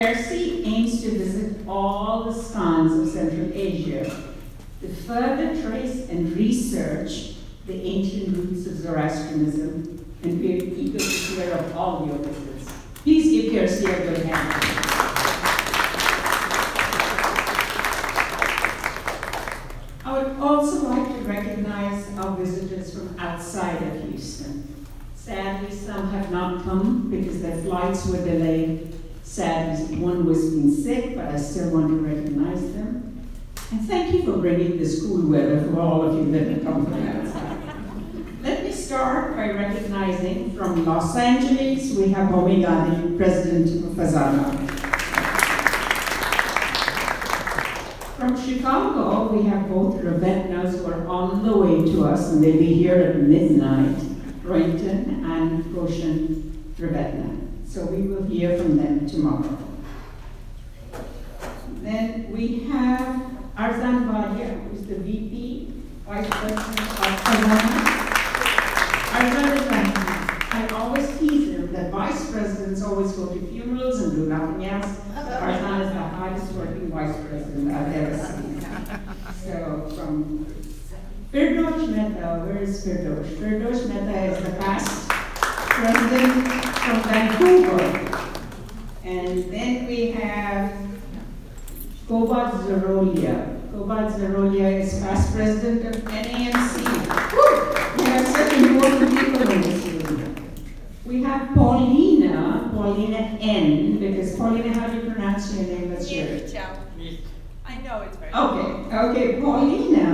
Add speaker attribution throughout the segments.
Speaker 1: RC aims to visit all the stans of Central Asia to further trace and research the ancient roots of Zoroastrianism, and we are eager to hear of all your visits. Please give PRC a good hand. I would also like to recognize our visitors from outside of Houston. Sadly, some have not come because their flights were delayed. Sadly, one was being sick, but I still want to recognize them. And thank you for bringing the school weather for all of you that have come from outside. Let me start by recognizing from Los Angeles, we have Homi Gandhi, President of Fazana. From Chicago, we have both Ravetnas who are on the way to us, and they'll be here at midnight, Brenton and Roshan Ravetna. So we will hear from them tomorrow. Then we have Arzan Vadia, who's the VP, Vice President of Fazana. Arzan is I always tease him that vice presidents always go to funerals and do nothing else. Arzan is the hardest working vice president I've ever seen. So from Firdosh Mehta, where is Firdosh? Firdosh Mehta is the past president from Vancouver. And then we have Kobat Zarolia. Kobat Zarolia is past president of NAMC. We have such important people in this room. We have Paulina N, because Paulina, how do you pronounce your name? Let's hear it.
Speaker 2: I know it's very
Speaker 1: Okay. Paulina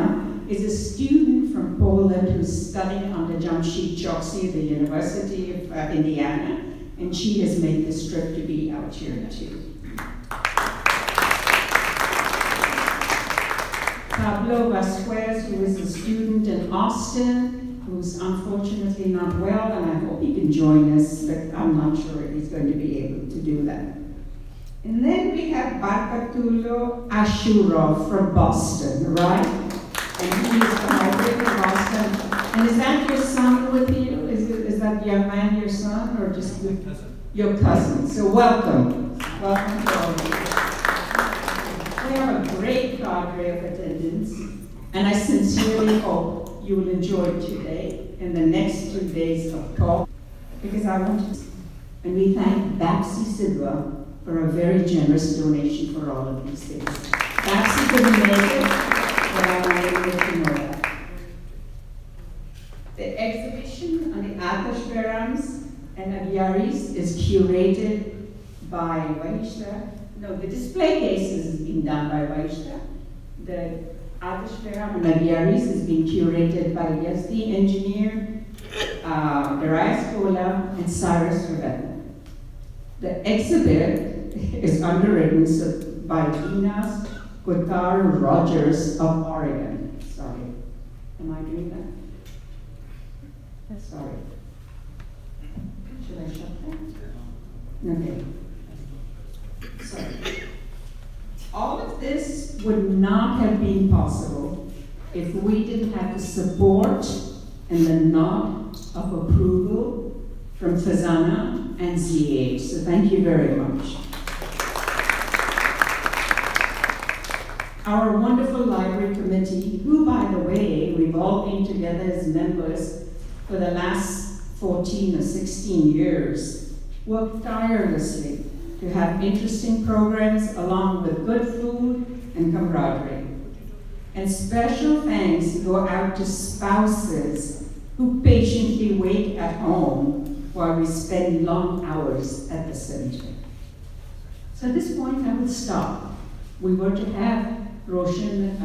Speaker 1: is a student from Poland who's studying under Jamshid Choksi at the University of Indiana, and she has made this trip to be out here too. Pablo Vasquez, who is a student in Austin, who's unfortunately not well, and I hope he can join us, but I'm not sure if he's going to be able to do that. And then we have Barkatullo Ashurov from Boston, right? And he is from Boston. And is that your son with you? Is that young man your son, or just your cousin? So welcome. Welcome to all of you. We have a great cadre of attendants, and I sincerely hope you will enjoy today and the next 2 days of talk, because I want to. And we thank Babsi Sidwa for a very generous donation for all of these things. Babsi couldn't make it, but I wanted to let you know that. The exhibition on the Atashvarams and Agyaris is curated by Vaishta. No, the display cases is being done by Vaishta. The Atashvaram and Agyaris is being curated by Yasna engineer, Darius Kola, and Cyrus Ravetna. The exhibit is underwritten by Inas Kotar Rogers of Oregon. Sorry, am I doing that? Sorry. Should I shut that? Okay. Sorry. All of this would not have been possible if we didn't have the support and the nod of approval from Fazana and ZH. So thank you very much. Our wonderful library committee, who, by the way, we've all been together as members for the last 14 or 16 years, worked tirelessly to have interesting programs along with good food and camaraderie. And special thanks go out to spouses who patiently wait at home while we spend long hours at the center. So at this point I will stop. We were to have Roshan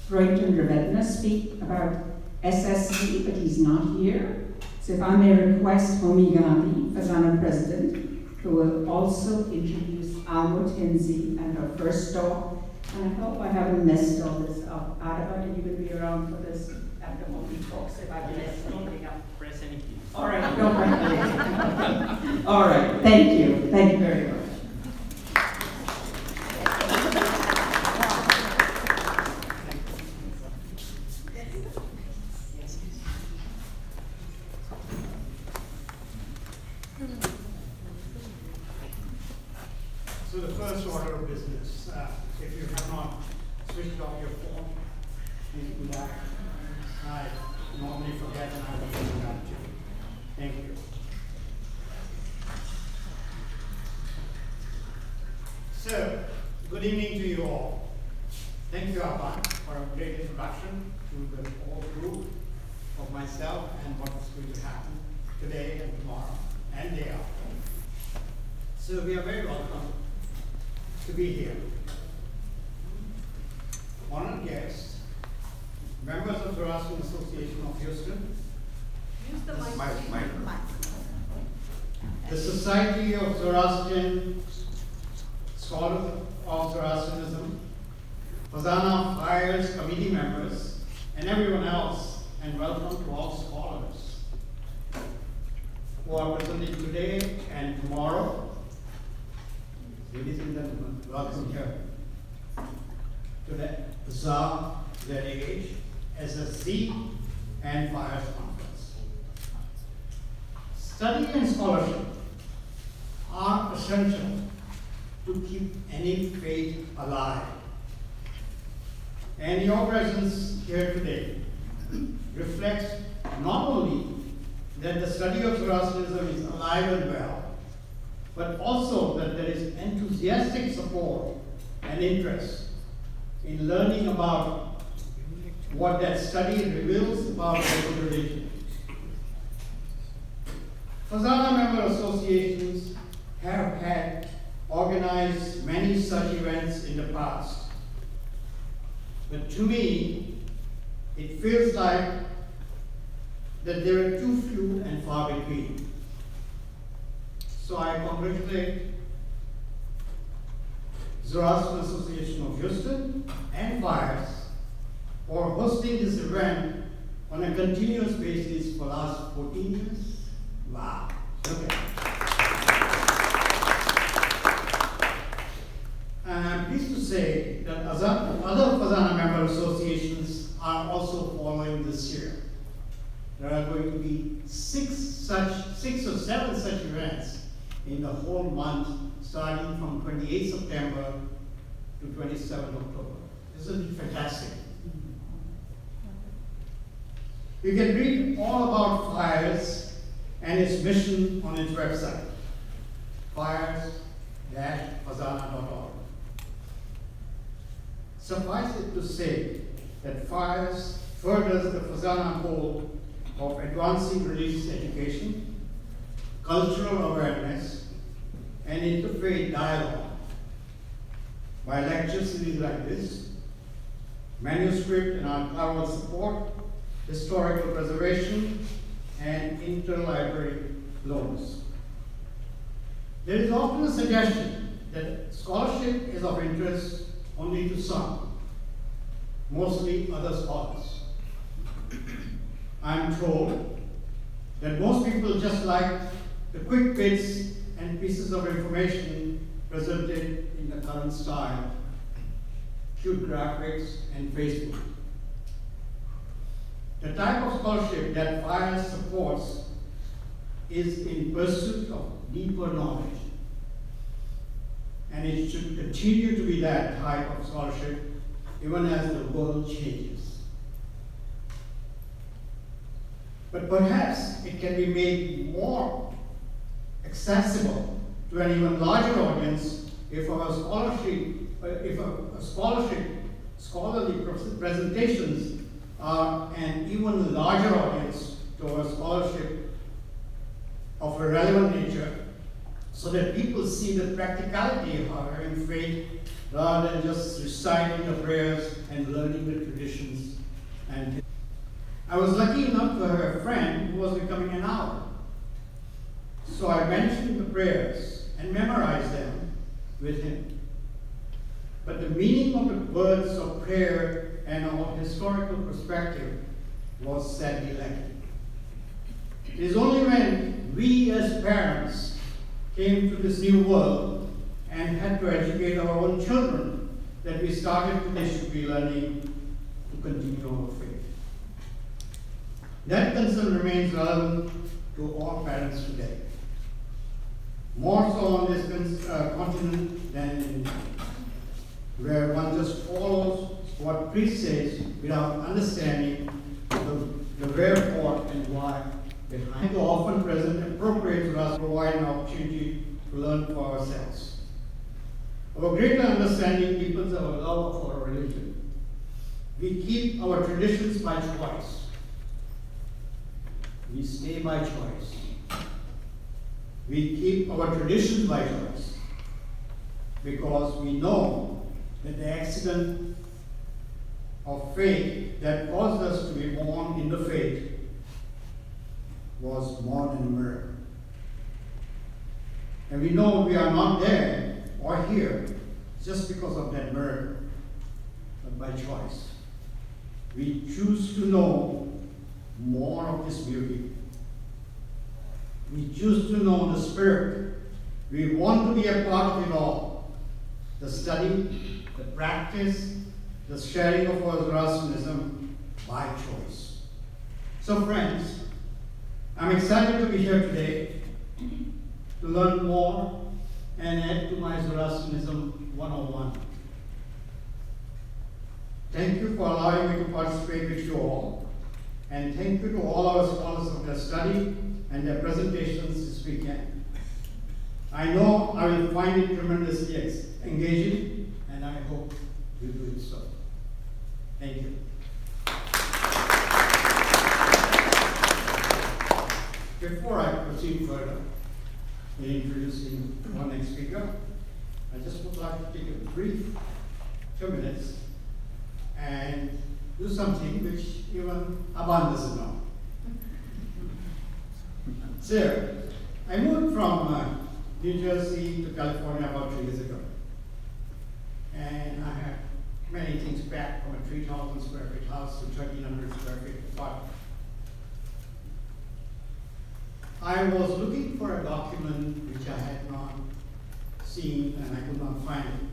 Speaker 1: Brenton Ravetna speak about SSC, but he's not here. So if I may request Homi Gandhi, Fazana President, who will also introduce Almut Hintze and our first talk. And I hope I haven't messed all this up. Adaba, are you going to be around for this after Homi talks if I messed anything up?
Speaker 3: Press any key.
Speaker 1: All right, don't worry. All right, thank you. Thank you very much.
Speaker 3: So the first order of business, if you have not switched off your phone, please do that. I normally forget and I will do that too. Thank you. So, good evening to you all. Thank you, Almut, for a great introduction to the whole group of myself and what's going to happen today and tomorrow and day after. So we are very welcome to be here. Honored guests, members of the Zoroastrian Association of Houston,
Speaker 2: Use the mic.
Speaker 3: the Society of Zoroastrian Scholars of Zoroastrianism, Fazana Fires committee members, and everyone else, and welcome to all scholars who are presenting today and tomorrow. Ladies and gentlemen, welcome here to the ZA ZAH SSC and Fires Conference. Study and scholarship are essential to keep any faith alive. And your presence here today reflects not only that the study of Zoroastrianism is alive and well, but also that there is enthusiastic support and interest in learning about what that study reveals about our religion. Fazana member associations have had organized many such events in the past. But to me, it feels like that there are too few and far between. So I congratulate Zoroastrian Association of Houston and Fires for hosting this event on a continuous basis for the last 14 years. Wow. Okay. I'm pleased to say that other Fazana member associations are also following this year. There are going to be six or seven such events in the whole month, starting from 28 September to 27 October. Isn't it fantastic? You can read all about Fires and its mission on its website, fires-fazana.org. Suffice it to say that Fires furthers the Fazana goal of advancing religious education, cultural awareness, and interfaith dialogue by lecture series like this, manuscript and archival support, historical preservation, and interlibrary loans. There is often a suggestion that scholarship is of interest only to some, mostly other scholars. I'm told that most people just like the quick bits and pieces of information presented in the current style, cute graphics, and Facebook. The type of scholarship that Fires supports is in pursuit of deeper knowledge. And it should continue to be that type of scholarship even as the world changes. But perhaps it can be made more accessible to an even larger audience if scholarly presentations are an even larger audience to our scholarship of a relevant nature, so that people see the practicality of having faith rather than just reciting the prayers and learning the traditions. And I was lucky enough to have a friend who was becoming an hour. So I mentioned the prayers and memorized them with him. But the meaning of the words of prayer and of historical perspective was sadly lacking. It is only when we as parents came to this new world and had to educate our own children that we started they should be learning to continue our faith. That concern remains relevant to all parents today. More so on this continent than where one just follows what priest says without understanding the wherefore and why behind the often present appropriate for us provide an opportunity to learn for ourselves. Our greater understanding deepens our love for our religion. We keep our traditions by choice. We stay by choice. We keep our traditions by choice because we know that the accident of fate that caused us to be born in the faith was more than a miracle. And we know we are not there or here just because of that miracle, but by choice. We choose to know more of this beauty. We choose to know the Spirit. We want to be a part of it all. The study, the practice, the sharing of our Zoroastrianism by choice. So friends, I'm excited to be here today to learn more and add to my Zoroastrianism 101. Thank you for allowing me to participate with you all. And thank you to all our scholars of their study and their presentations this weekend. I know I will find it tremendously engaging, and I hope you do so. Thank you. Before I proceed further in introducing our next speaker, I just would like to take a brief 2 minutes and do something which even Aban doesn't know. So, I moved from New Jersey to California about 3 years ago. And I had many things packed from a 3,000 square feet house to 1,300 square feet apartment. I was looking for a document which I had not seen and I could not find it.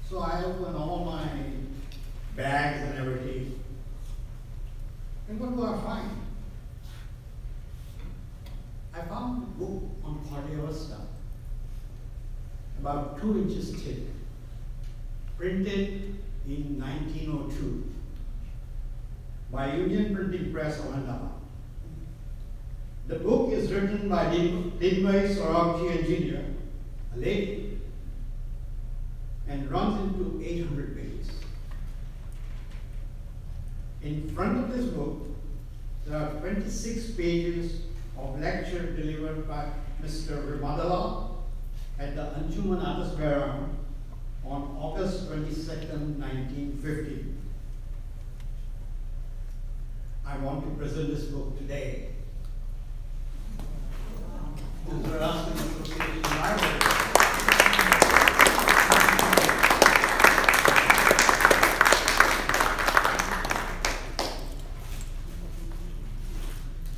Speaker 3: So I opened all my bags and everything. And what do I find? I found a book on Cardiovascular, about 2 inches thick, printed in 1902 by Union Printing Press of Ahmedabad. The book is written by Vedic Zoroastrian engineer, a lady, and runs into 800 pages. In front of this book, there are 26 pages of lecture delivered by Mr. Rimadala at the Anjuman Atasveram on August 22nd, 1950. I want to present this book today. The Zoroastrian Association Library.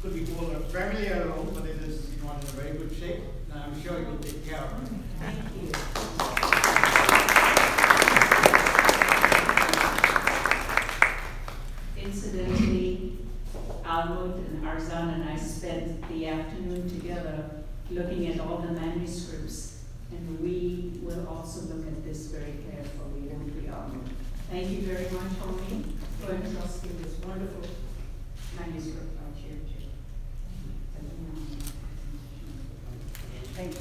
Speaker 3: Could be called a family heirloom, but it is in very good shape, and I'm sure it will take care of it.
Speaker 1: Thank you. Incidentally, Almut and Arzan and I spent the afternoon together looking at all the manuscripts, and we will also look at this very carefully, won't we, Almut? Thank you very much, Homie, for entrusting this wonderful manuscript out here too. Thank you.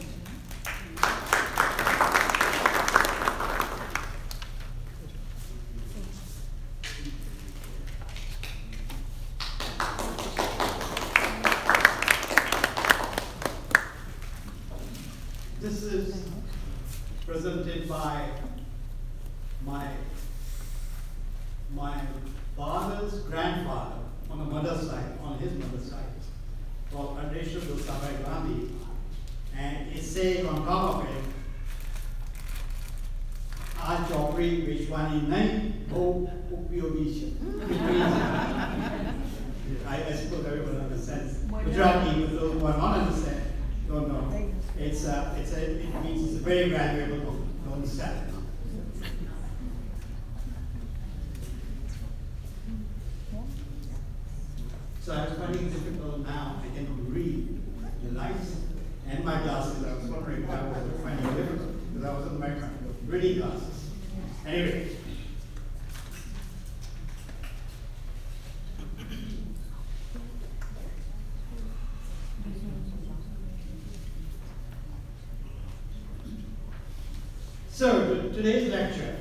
Speaker 3: This is presented by my father's grandfather on the mother's side, on his mother's side, called Adesha Dosabai Gandhi, and it's saying on top of it, "Aaj chaupri bechwani nahi, wo upyogi hai." I suppose everyone understands. Gujarati, but those who are not understand, don't know. It means it's a very valuable book to understand. So I was finding it difficult now. I can read the lights and my glasses. I was wondering if I was finding it difficult because I was in the background. reading glasses. Anyway. So, today's lecture,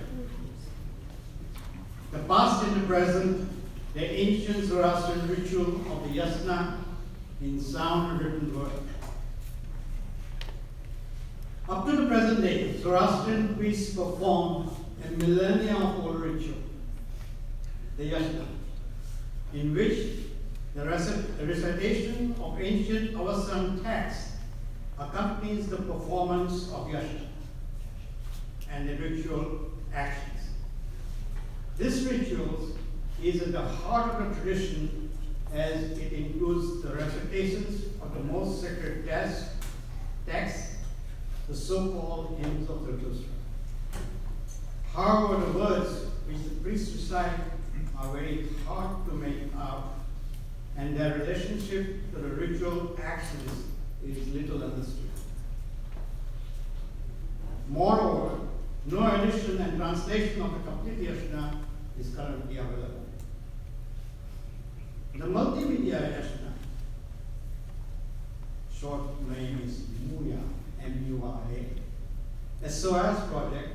Speaker 3: the past and the present, the ancient Zoroastrian ritual of the Yasna in sound and written word. Up to the present day, Zoroastrian priests perform a millennia-old ritual, the Yasna, in which the recitation of ancient Avastan texts accompanies the performance of Yasna and the ritual actions. This ritual is at the heart of the tradition, as it includes the recitations of the most sacred texts, the so-called hymns of Zarathustra. However, the words which the priests recite are very hard to make out, and their relationship to the ritual actions is little understood. Moreover, no edition and translation of the complete Yasna is currently available. The Multimedia Yasna, short name is MURA, M-U-R-A, a SOAS project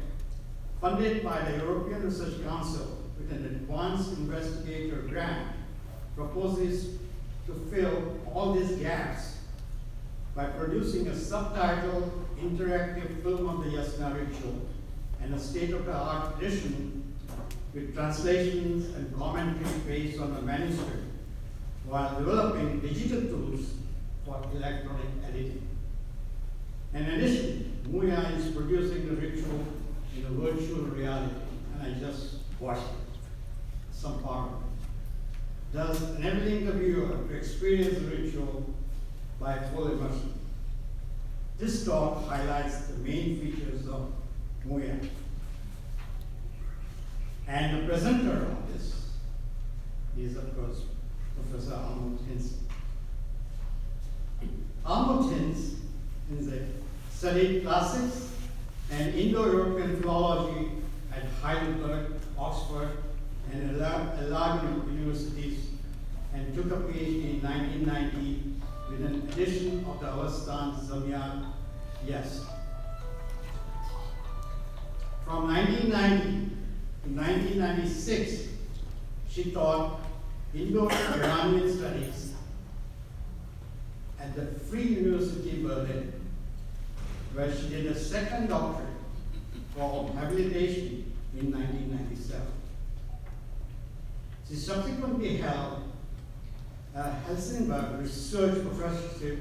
Speaker 3: funded by the European Research Council with an advanced investigator grant, proposes to fill all these gaps by producing a subtitled interactive film of the Yasna ritual and a state-of-the-art edition with translations and commentary based on the manuscript, while developing digital tools for electronic editing. In addition, Muya is producing the ritual in a virtual reality, and I just watched some part of it, thus enabling the viewer to experience the ritual by full immersion. This talk highlights the main features of Muya. And the presenter of this is, of course, Professor Almut Hintze. Almut Hintze studied classics and Indo-European philology at Heidelberg, Oxford, and Erlangen universities, and took a PhD in 1990 with an edition of the Avastan Zamyat Yes. From 1990 to 1996, she taught Indo-Iranian studies at the Free University Berlin, where she did a second doctorate for habilitation in 1997. She subsequently held a Helsingborg research professorship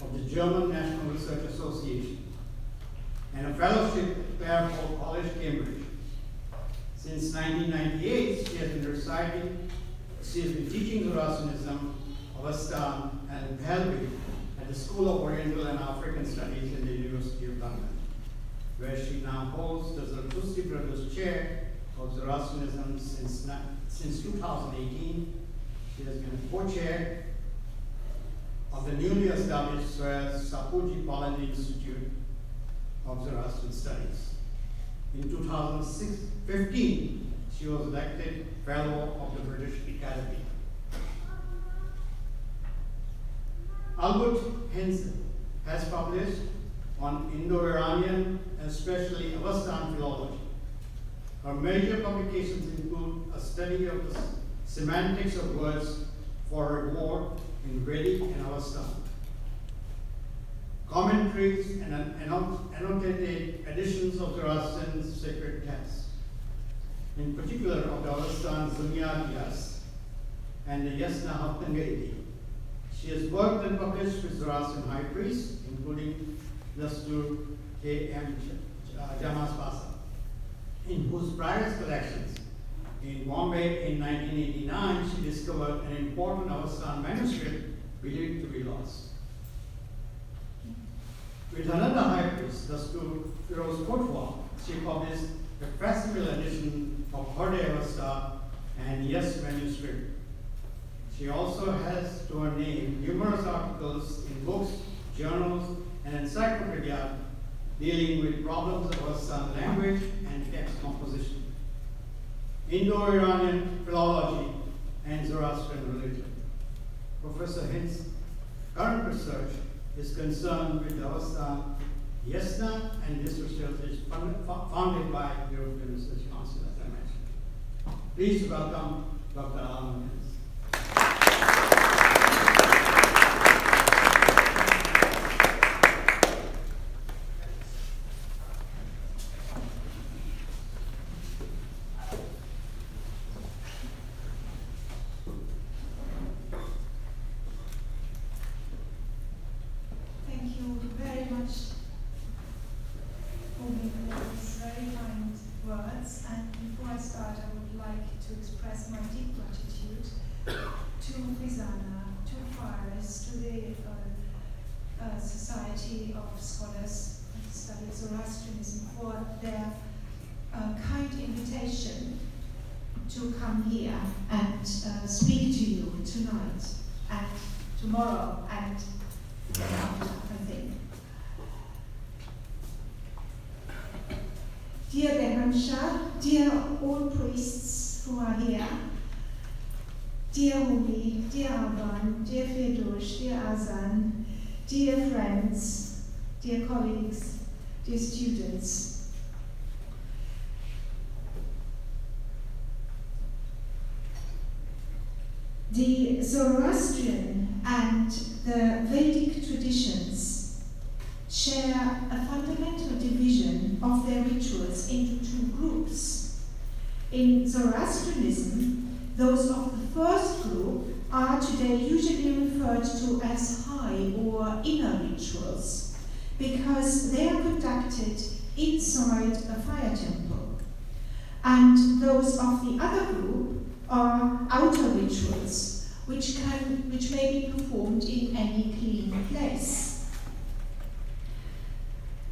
Speaker 3: of the German National Research Association and a fellowship at Fairfield College, Cambridge. Since 1998, she has been teaching Zoroastrianism, Avastan, and Pelvi at the School of Oriental and African Studies in the University of London, where she now holds the Zarathustra Brothers Chair of Zoroastrianism since 2018. She has been a co-chair of the newly established Sapuji Palani Institute of Zoroastrian Studies. In 2015, she was elected Fellow of the British Academy. Almut Hintze has published on Indo-Iranian and especially Avastan philology. Her major publications include a study of the semantics of words for reward in Vedic and Avastan, commentaries and annotated editions of Zoroastrian sacred texts, in particular of the Avastan Zamyat Yas and the Yasna Haptangaiti. She has worked and published with Zoroastrian high priests, including Dastur K.M. Jamaspasa, in whose private collections in Bombay in 1989, she discovered an important Avastan manuscript believed to be lost. With another high priest, Dastur Firoz Kotwa, she published a facsimile edition of Horde Avasta and Yes manuscript. She also has to her name numerous articles in books, journals, and encyclopedia dealing with problems of Avestan language and text composition, Indo-Iranian philology, and Zoroastrian religion. Professor Hintze's current research is concerned with the Avestan Yasna, and this research is founded by the European Research Council, as I mentioned. Please welcome Dr. Almut Hintze.
Speaker 2: Express my deep gratitude to Yasna, to Faris, to the Society of Scholars who study Zoroastrianism for their kind invitation to come here and speak to you tonight and tomorrow and the day after, I think. Dear Behansha, dear all priests who are here, dear Humi, dear Alban, dear Firdush, dear Azan, dear friends, dear colleagues, dear students. The Zoroastrian and the Vedic traditions share a fundamental division of their rituals into two groups. In Zoroastrianism, those of the first group are today usually referred to as high or inner rituals because they are conducted inside a fire temple. And those of the other group are outer rituals, which may be performed in any clean place.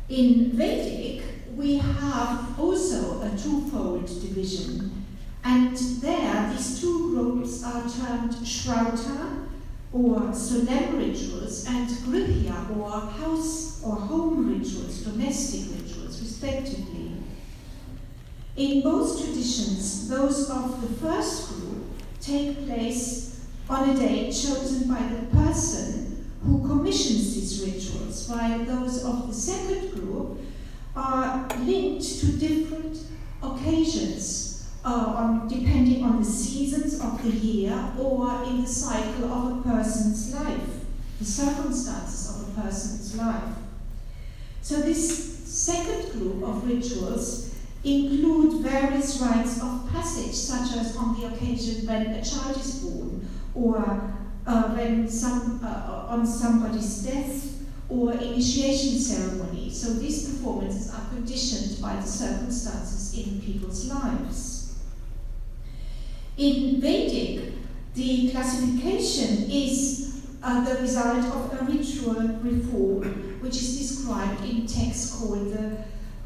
Speaker 2: In Vedic, we have also a twofold division, and there these two groups are termed Shrauta, or solemn rituals, and Grihya, or house or home rituals, domestic rituals, respectively. In both traditions, those of the first group take place on a day chosen by the person who commissions these rituals, while those of the second group are linked to different occasions, depending on the seasons of the year or in the cycle of a person's life, the circumstances of a person's life. So this second group of rituals include various rites of passage, such as on the occasion when a child is born, or when on somebody's death, or initiation ceremony. So these performances are conditioned by the circumstances in people's lives. In Vedic, the classification is the result of a ritual reform, which is described in texts called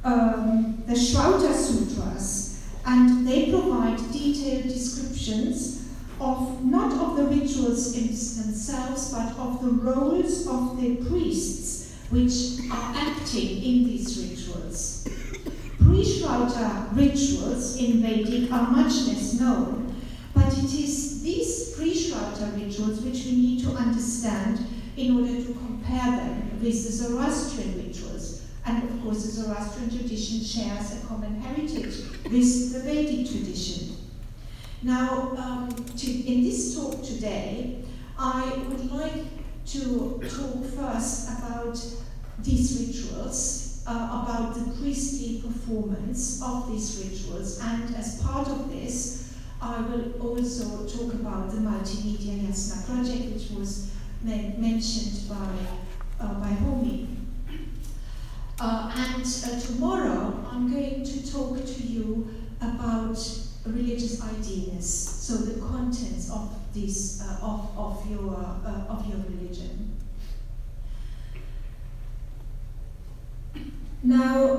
Speaker 2: the Shrauta Sutras, and they provide detailed descriptions of not of the rituals themselves, but of the roles of the priests which are acting in these rituals. Pre-Shrauta rituals in Vedic are much less known, but it is these pre-Shrauta rituals which we need to understand in order to compare them with the Zoroastrian rituals. And of course, the Zoroastrian tradition shares a common heritage with the Vedic tradition. Now, in this talk today, I would like to talk first about these rituals, about the priestly performance of these rituals, and as part of this, I will also talk about the Multimedia Yasna project, which was mentioned by Homi. And tomorrow, I'm going to talk to you about religious ideas, so the contents of this of your religion. Now,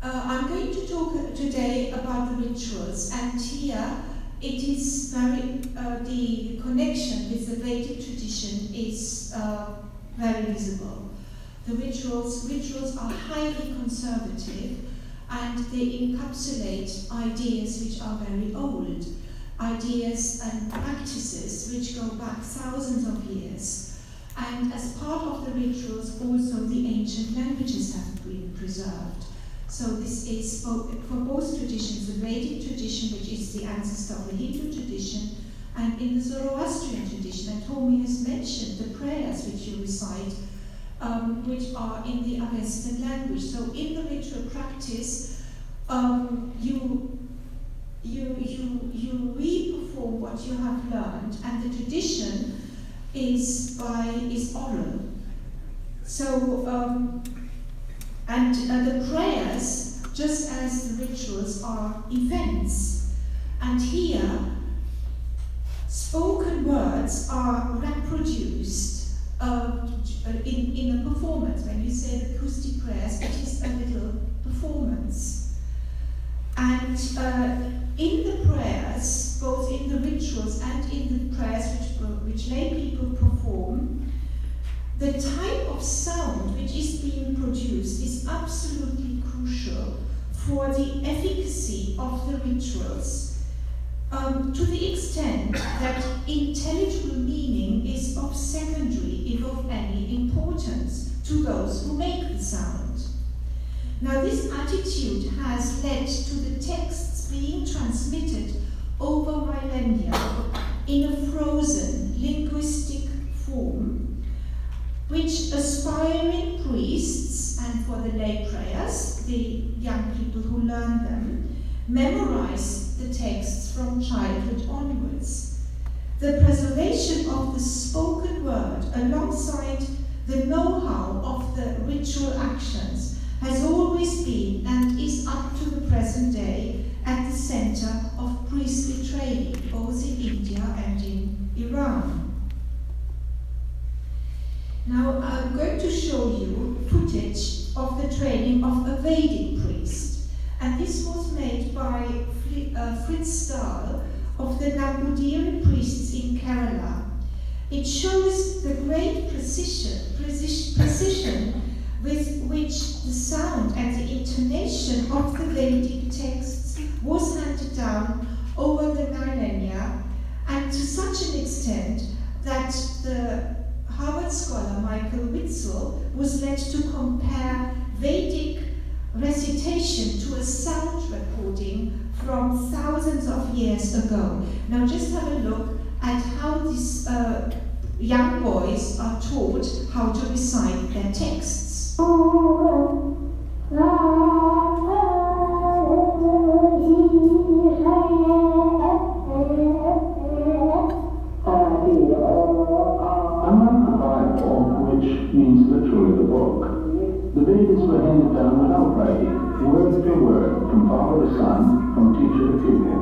Speaker 2: I'm going to talk today about the rituals, and here it is very the connection with the Vedic tradition is very visible. The rituals are highly conservative, and they encapsulate ideas which are very old, ideas and practices which go back thousands of years. And as part of the rituals, also the ancient languages have been preserved. So this is for both traditions, the Vedic tradition, which is the ancestor of the Hindu tradition, and in the Zoroastrian tradition. And Tommy has mentioned the prayers which you recite, which are in the Avestan language. So in the ritual practice, you re-perform what you have learned, and the tradition is oral. So and the prayers, just as the rituals, are events. And here, spoken words are reproduced in a performance. When you say the acoustic prayers, it is a little performance. And in the prayers, both in the rituals and in the prayers which lay people perform, the type of sound which is being produced is absolutely crucial for the efficacy of the rituals, to the extent that intelligible meaning is of secondary, if of any importance, to those who make the sound. Now, this attitude has led to the texts being transmitted over millennia in a frozen linguistic form, which aspiring priests, and for the lay prayers, the young people who learn them, memorize the texts from childhood onwards. The preservation of the spoken word alongside the know-how of the ritual actions has always been and is up to the present day at the center of priestly training, both in India and in Iran. Now I'm going to show you footage of the training of a Vedic priest, and this was made by Fritz Stahl of the Nambudiri priests in Kerala. It shows the great precision with which the sound and the intonation of the Vedic texts was handed down over the millennia, and to such an extent that the Harvard scholar Michael Witzel was led to compare Vedic recitation to a sound recording from thousands of years ago. Now just have a look at how these young boys are taught how to recite their texts.
Speaker 4: Which means literally the book. The Vedas were handed down without writing, word for word, from father to son, from teacher to pupil.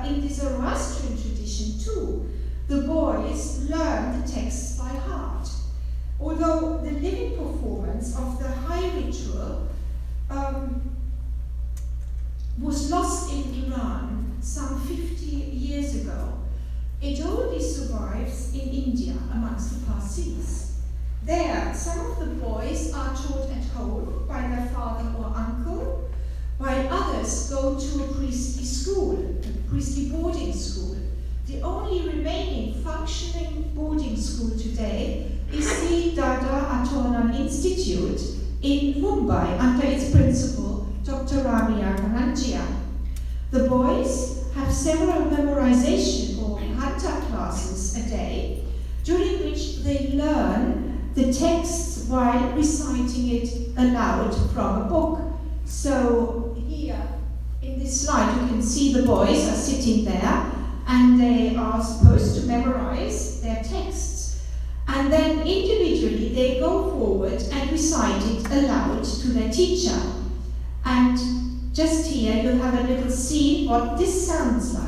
Speaker 2: In the Zoroastrian tradition too, the boys learn the texts by heart. Although the living performance of the high ritual was lost in Iran some 50 years ago, it only survives in India amongst the Parsis. There, some of the boys are taught at home by their father or uncle, while others go to a priestly school, a priestly boarding school. The only remaining functioning boarding school today is the Dada Autonomous Institute in Mumbai under its principal, Dr. Ramya Kananjia. The boys have several memorization or hatha classes a day, during which they learn the text while reciting it aloud from a book. So here in this slide you can see the boys are sitting there and they are supposed to memorize their texts. And then individually they go forward and recite it aloud to their teacher. And just here you'll have a little scene what this sounds like.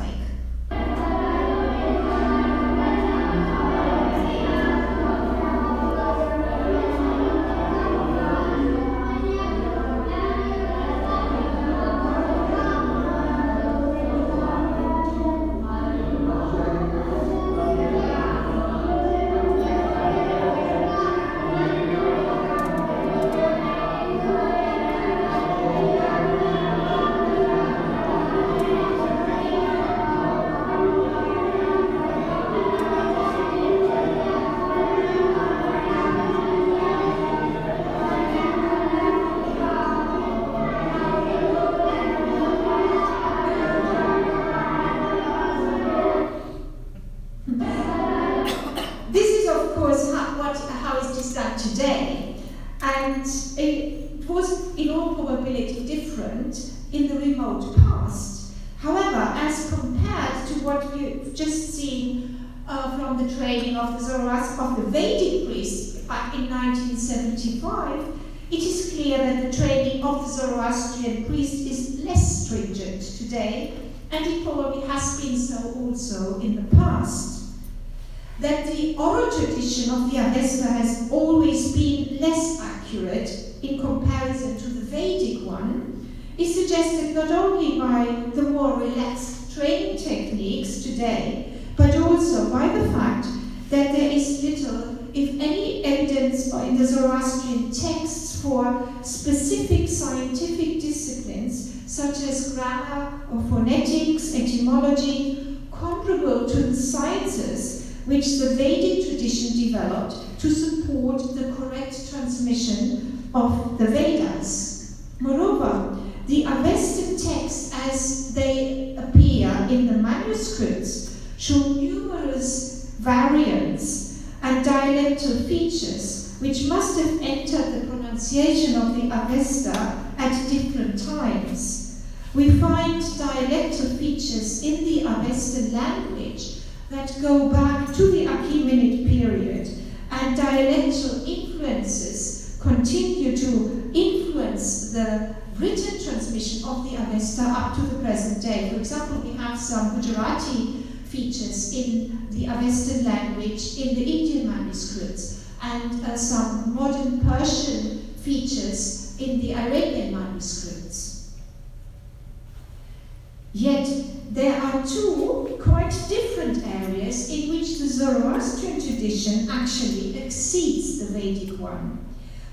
Speaker 2: How is this done today? And it was in all probability different in the remote past. However, as compared to what we've just seen from the training of the Vedic priests back in 1975, it is clear that the training of the Zoroastrian priest is less stringent today, and it probably has been so also in the past. That the oral tradition of the Avesta has always been less accurate in comparison to the Vedic one is suggested not only by the more relaxed training techniques today, but also by the fact that there is little, if any, evidence in the Zoroastrian texts for specific scientific disciplines such as grammar or phonetics, etymology, comparable to the sciences which the Vedic tradition developed to support the correct transmission of the Vedas. Moreover, the Avestan texts as they appear in the manuscripts show numerous variants and dialectal features which must have entered the pronunciation of the Avesta at different times. We find dialectal features in the Avestan language that go back to the Achaemenid period, and dialectal influences continue to influence the written transmission of the Avesta up to the present day. For example, we have some Gujarati features in the Avestan language in the Indian manuscripts, and some modern Persian features in the Arabian manuscripts. Yet, there are two quite different areas in which the Zoroastrian tradition actually exceeds the Vedic one.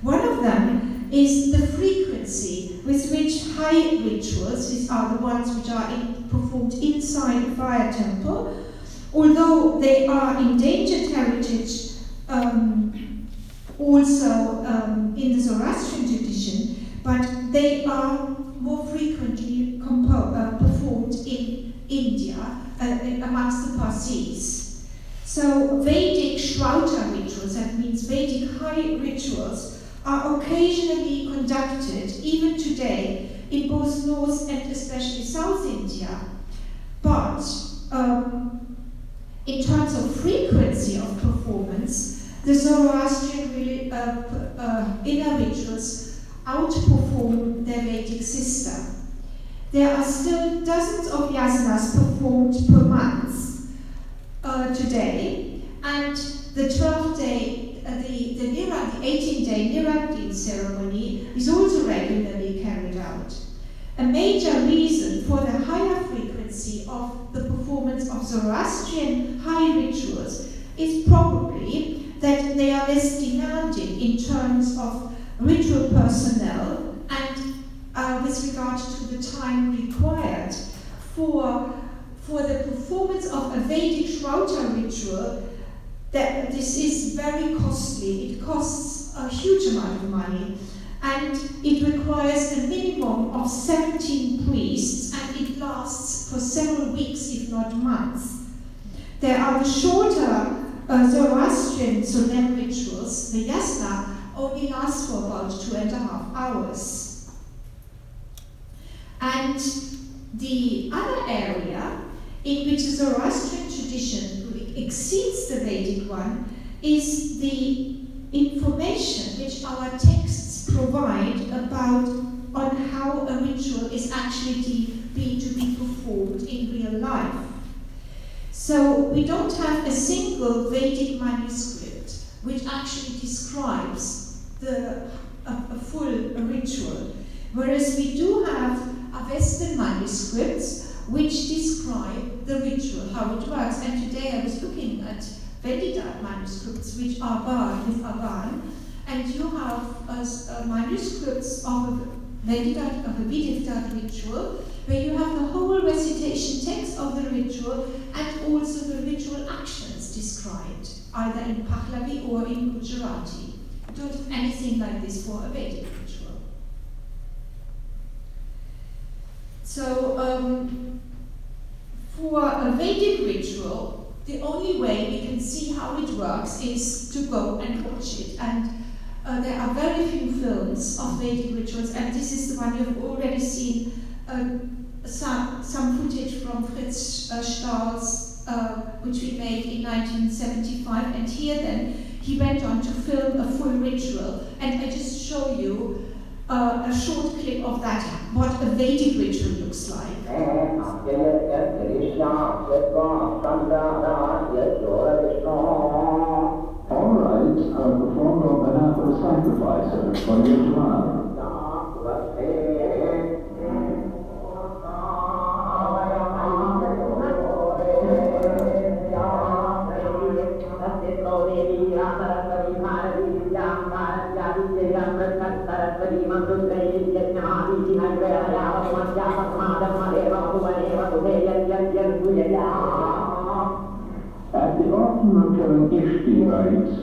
Speaker 2: One of them is the frequency with which high rituals, these are the ones which are performed inside a fire temple, although they are endangered heritage also in the Zoroastrian tradition, but they are more frequently performed in India amongst the Parsis. So Vedic Shrauta rituals, that means Vedic high rituals, are occasionally conducted, even today, in both North and especially South India. But in terms of frequency of performance, the Zoroastrian inner rituals outperform their Vedic sister. There are still dozens of yasnas performed per month today, and the 12-day, the 18-day Nirandin ceremony is also regularly carried out. A major reason for the higher frequency of the performance of Zoroastrian high rituals is probably that they are less demanding in terms of ritual personnel and with regard to the time required for the performance of a Vedic Shrauta ritual. That this is very costly. It costs a huge amount of money, and it requires a minimum of 17 priests, and it lasts for several weeks, if not months. There are the shorter Zoroastrian solemn rituals. The Yasna only lasts for about 2.5 hours. And the other area in which the Zoroastrian tradition exceeds the Vedic one is the information which our texts provide about on how a ritual is actually to be performed in real life. So we don't have a single Vedic manuscript which actually describes a full ritual, whereas we do have Western manuscripts which describe the ritual, how it works. And today I was looking at Vedic manuscripts which are bound with Avan, and you have manuscripts of a Vedic ritual where you have the whole recitation text of the ritual and also the ritual actions described, either in Pahlavi or in Gujarati. You don't have anything like this for a Vedic ritual. So, for a Vedic ritual, the only way we can see how it works is to go and watch it. And there are very few films of Vedic rituals, and this is the one you've already seen. Some footage from Fritz Stahl's, which we made in 1975, and here then he went on to film a full ritual, and I just show you a short clip of that, what a Vedic ritual looks like.
Speaker 4: All rites are performed on behalf of the sacrificer for Yajman. At the often recurring Ishti rites,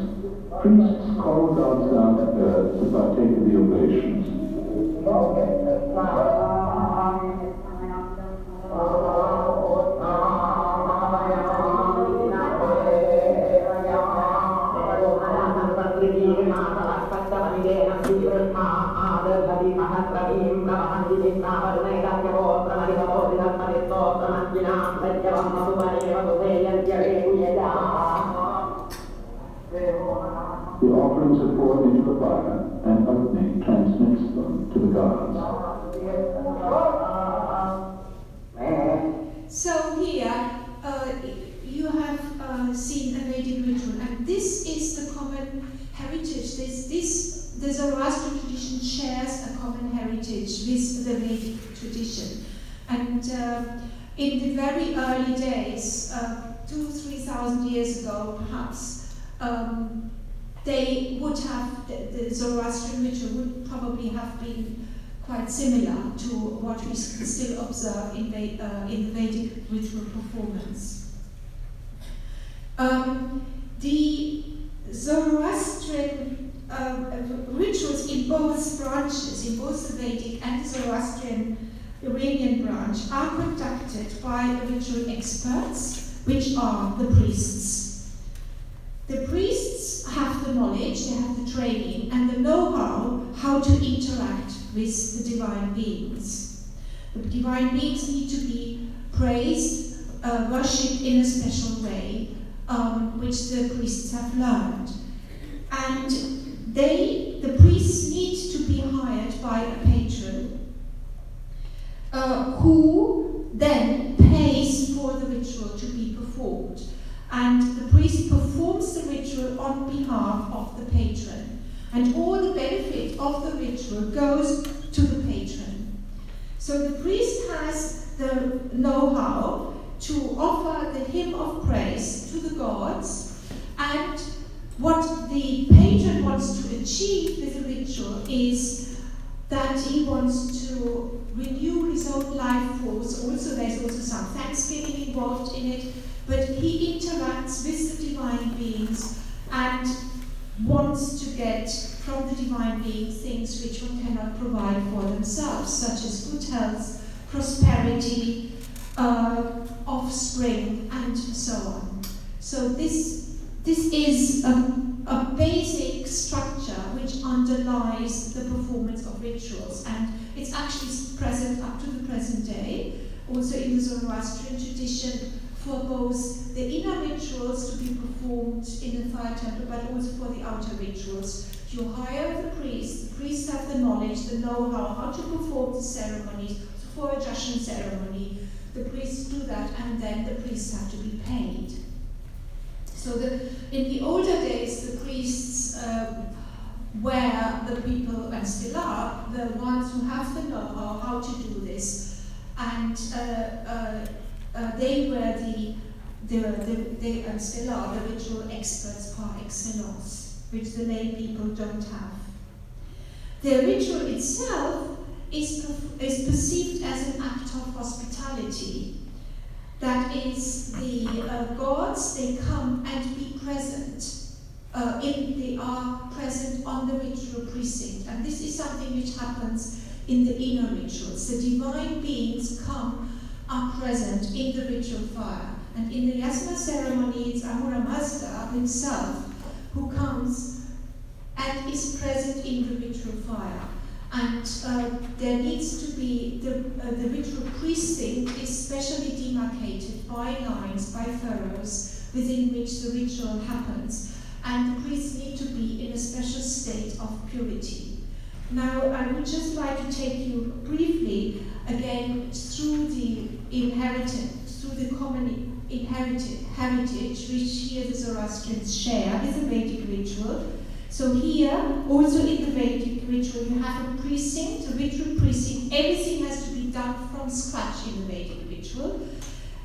Speaker 4: priests call gods down to earth to partake of the oblations. The offerings are poured into the fire, and Agni transmits them to the gods.
Speaker 2: So here you have seen a Vedic ritual, and this is the common heritage. The Zoroastrian tradition shares a common heritage with the Vedic tradition. And in the very early days, 2,000-3,000 years ago perhaps, they would have, the Zoroastrian ritual would probably have been quite similar to what we still observe in the Vedic ritual performance. The Zoroastrian rituals in both branches, in both the Vedic and the Zoroastrian Iranian branch, are conducted by ritual experts, which are the priests. The priests have the knowledge, they have the training, and the know-how how to interact with the divine beings. The divine beings need to be praised, worshipped in a special way, which the priests have learned. And the priests need to be hired by a patron who then pays for the ritual to be performed. And the priest performs the ritual on behalf of the patron. And all the benefit of the ritual goes to the patron. So the priest has the know-how to offer the hymn of praise to the gods, and what the patron wants to achieve with the ritual is that he wants to renew his own life force. Also, there's also some thanksgiving involved in it, but he interacts with the divine beings and wants to get from the divine being things which one cannot provide for themselves, such as good health, prosperity, offspring, and so on. So this is a basic structure which underlies the performance of rituals, and it's actually present up to the present day, also in the Zoroastrian tradition, for both the inner rituals to be performed in the fire temple, but also for the outer rituals. You hire the priests have the knowledge, the know-how, how to perform the ceremonies. So for a Jashan ceremony, the priests do that, and then the priests have to be paid. So in the older days, the priests were the people, and still are, the ones who have the know-how how to do this. And they were they and still are the ritual experts par excellence, which the lay people don't have. The ritual itself is perceived as an act of hospitality. That is, the gods, they come and be present. They are present on the ritual precinct. And this is something which happens in the inner rituals. The divine beings are present in the ritual fire. And in the Yasna ceremony, it's Ahura Mazda himself who comes and is present in the ritual fire. And there needs to be, the ritual precinct is specially demarcated by lines, by furrows, within which the ritual happens. And the priests need to be in a special state of purity. Now, I would just like to take you briefly, again, through the inheritance, through the common inherited heritage, which here the Zoroastrians share with the Vedic ritual. So here, also in the Vedic ritual, you have a precinct, a ritual precinct. Everything has to be done from scratch in the Vedic ritual.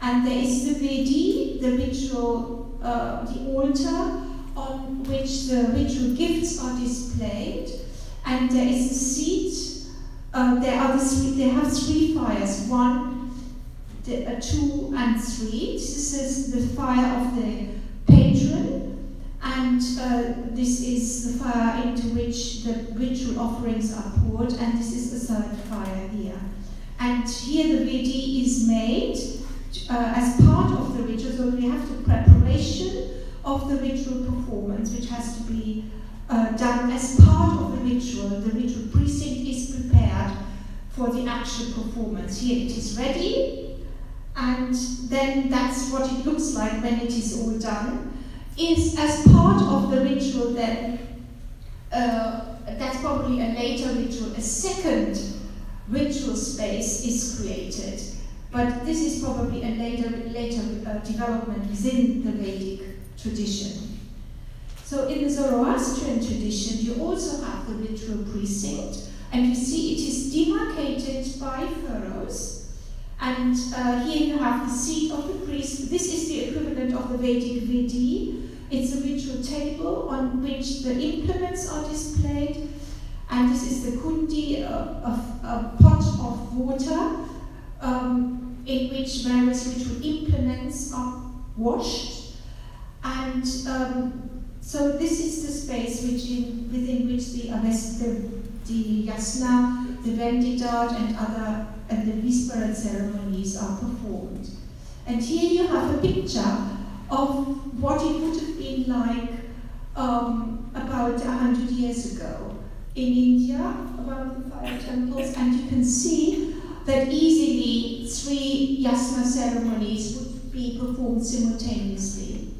Speaker 2: And there is the Vedi, the ritual, the altar on which the ritual gifts are displayed. And there is the seat. They have three fires, 1, 2, and 3. This is the fire of the patron. And this is the fire into which the ritual offerings are poured, and this is the third fire here. And here the Vedi is made as part of the ritual, so we have the preparation of the ritual performance, which has to be done as part of the ritual. The ritual precinct is prepared for the actual performance. Here it is ready, and then that's what it looks like when it is all done. Is as part of the ritual, then that's probably a later ritual, a second ritual space is created. But this is probably a later development within the Vedic tradition. So in the Zoroastrian tradition, you also have the ritual precinct, and you see it is demarcated by furrows. And here you have the seat of the priest. This is the equivalent of the Vedic Vedi. It's a ritual table on which the implements are displayed. And this is the kundi, a pot of water in which various ritual implements are washed. And so this is the space within which the Yasna, the Vendidat, and the Vispara ceremonies are performed. And here you have a picture of what it would have been like about 100 years ago in India, around the fire temples, and you can see that easily 3 Yasna ceremonies would be performed simultaneously.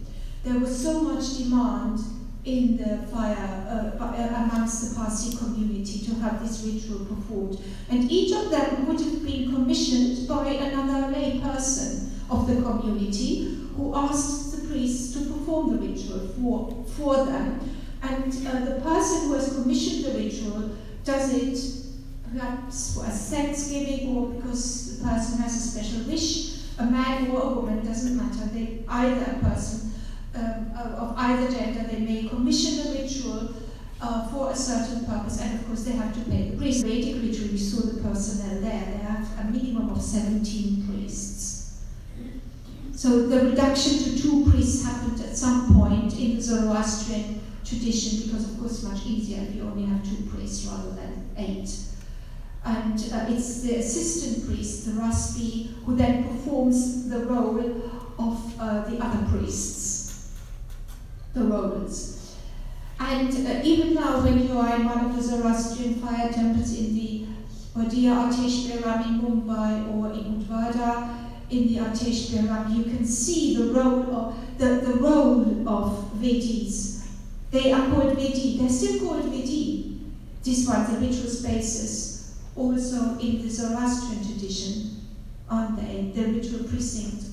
Speaker 2: There was so much demand in the fire amongst the Parsi community to have this ritual performed. And each of them would have been commissioned by another lay person of the community who asked the priests to perform the ritual for them. And the person who has commissioned the ritual does it perhaps for a thanksgiving or because the person has a special wish. A man or a woman, doesn't matter. Either a person of either gender, they may commission a ritual for a certain purpose, and of course they have to pay the priest. Vedic ritual, you saw the personnel there. They have a minimum of 17 priests. So the reduction to 2 priests happened at some point point in the Zoroastrian tradition, because of course it's much easier if you only have 2 priests rather than 8. And it's the assistant priest, the Raspi, who then performs the role of the other priests, the rollers. And even now, when you are in one of the Zoroastrian fire temples in the Wadia Atesh Beram in Mumbai or in Udvada, in the Atesh Beram, you can see the role of the role of Vedis. They are called Vedi. They're still called Vedi, despite the ritual spaces. Also in the Zoroastrian tradition, aren't they? The ritual precinct,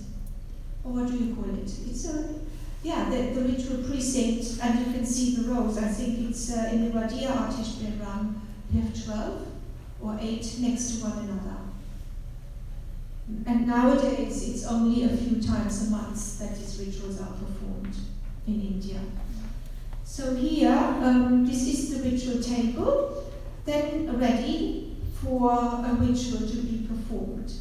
Speaker 2: or what do you call it? It's the ritual precinct, and you can see the rows. I think it's in the Wadia Atesh Beram, you have 12 or 8 next to one another. And nowadays, it's only a few times a month that these rituals are performed in India. So here, this is the ritual table, then ready for a ritual to be performed.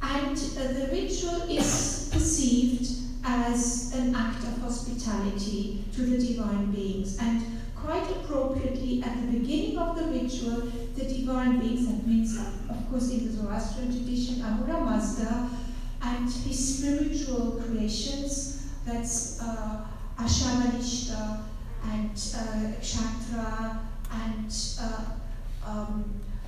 Speaker 2: And the ritual is perceived as an act of hospitality to the divine beings. And quite appropriately, at the beginning of the ritual, the divine beings, that means, of course, in the Zoroastrian tradition, Ahura Mazda, and his spiritual creations, that's Ashavanishta and Kshatra and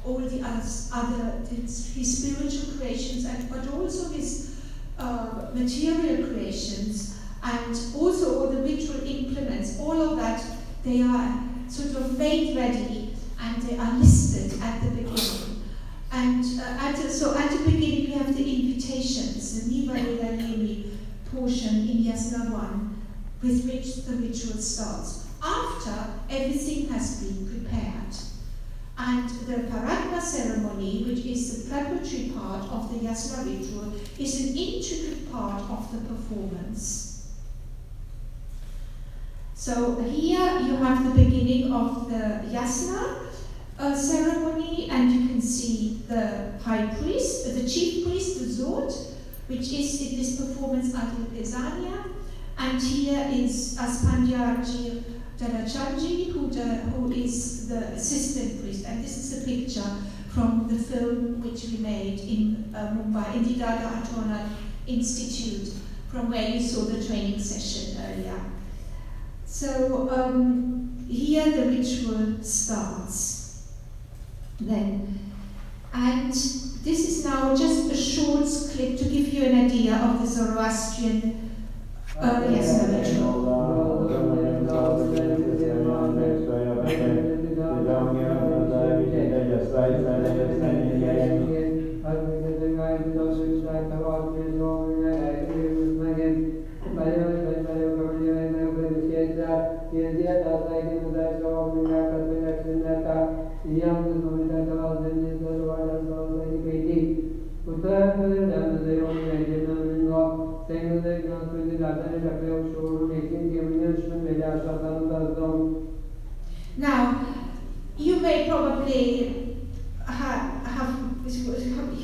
Speaker 2: all the other his spiritual creations, but also his material creations, and also all the ritual implements, all of that, they are sort of made ready and they are listed at the beginning. And so at the beginning we have the invitations, the Nivaridalini portion in Yasna 1, with which the ritual starts, after everything has been prepared. And the Paratma ceremony, which is the preparatory part of the Yasna ritual, is an intricate part of the performance. So here you have the beginning of the Yasna ceremony, and you can see the high priest, the chief priest, the Zod, which is in this performance Adil Pesania, and here is Aspandyaji Dadachanji, who is the assistant priest, and this is a picture from the film which we made in Mumbai, in the Dada Atonal Institute, from where you saw the training session earlier. So here the ritual starts then, and this is now just a short clip to give you an idea of the Zoroastrian Yasna ritual. Now, you may probably have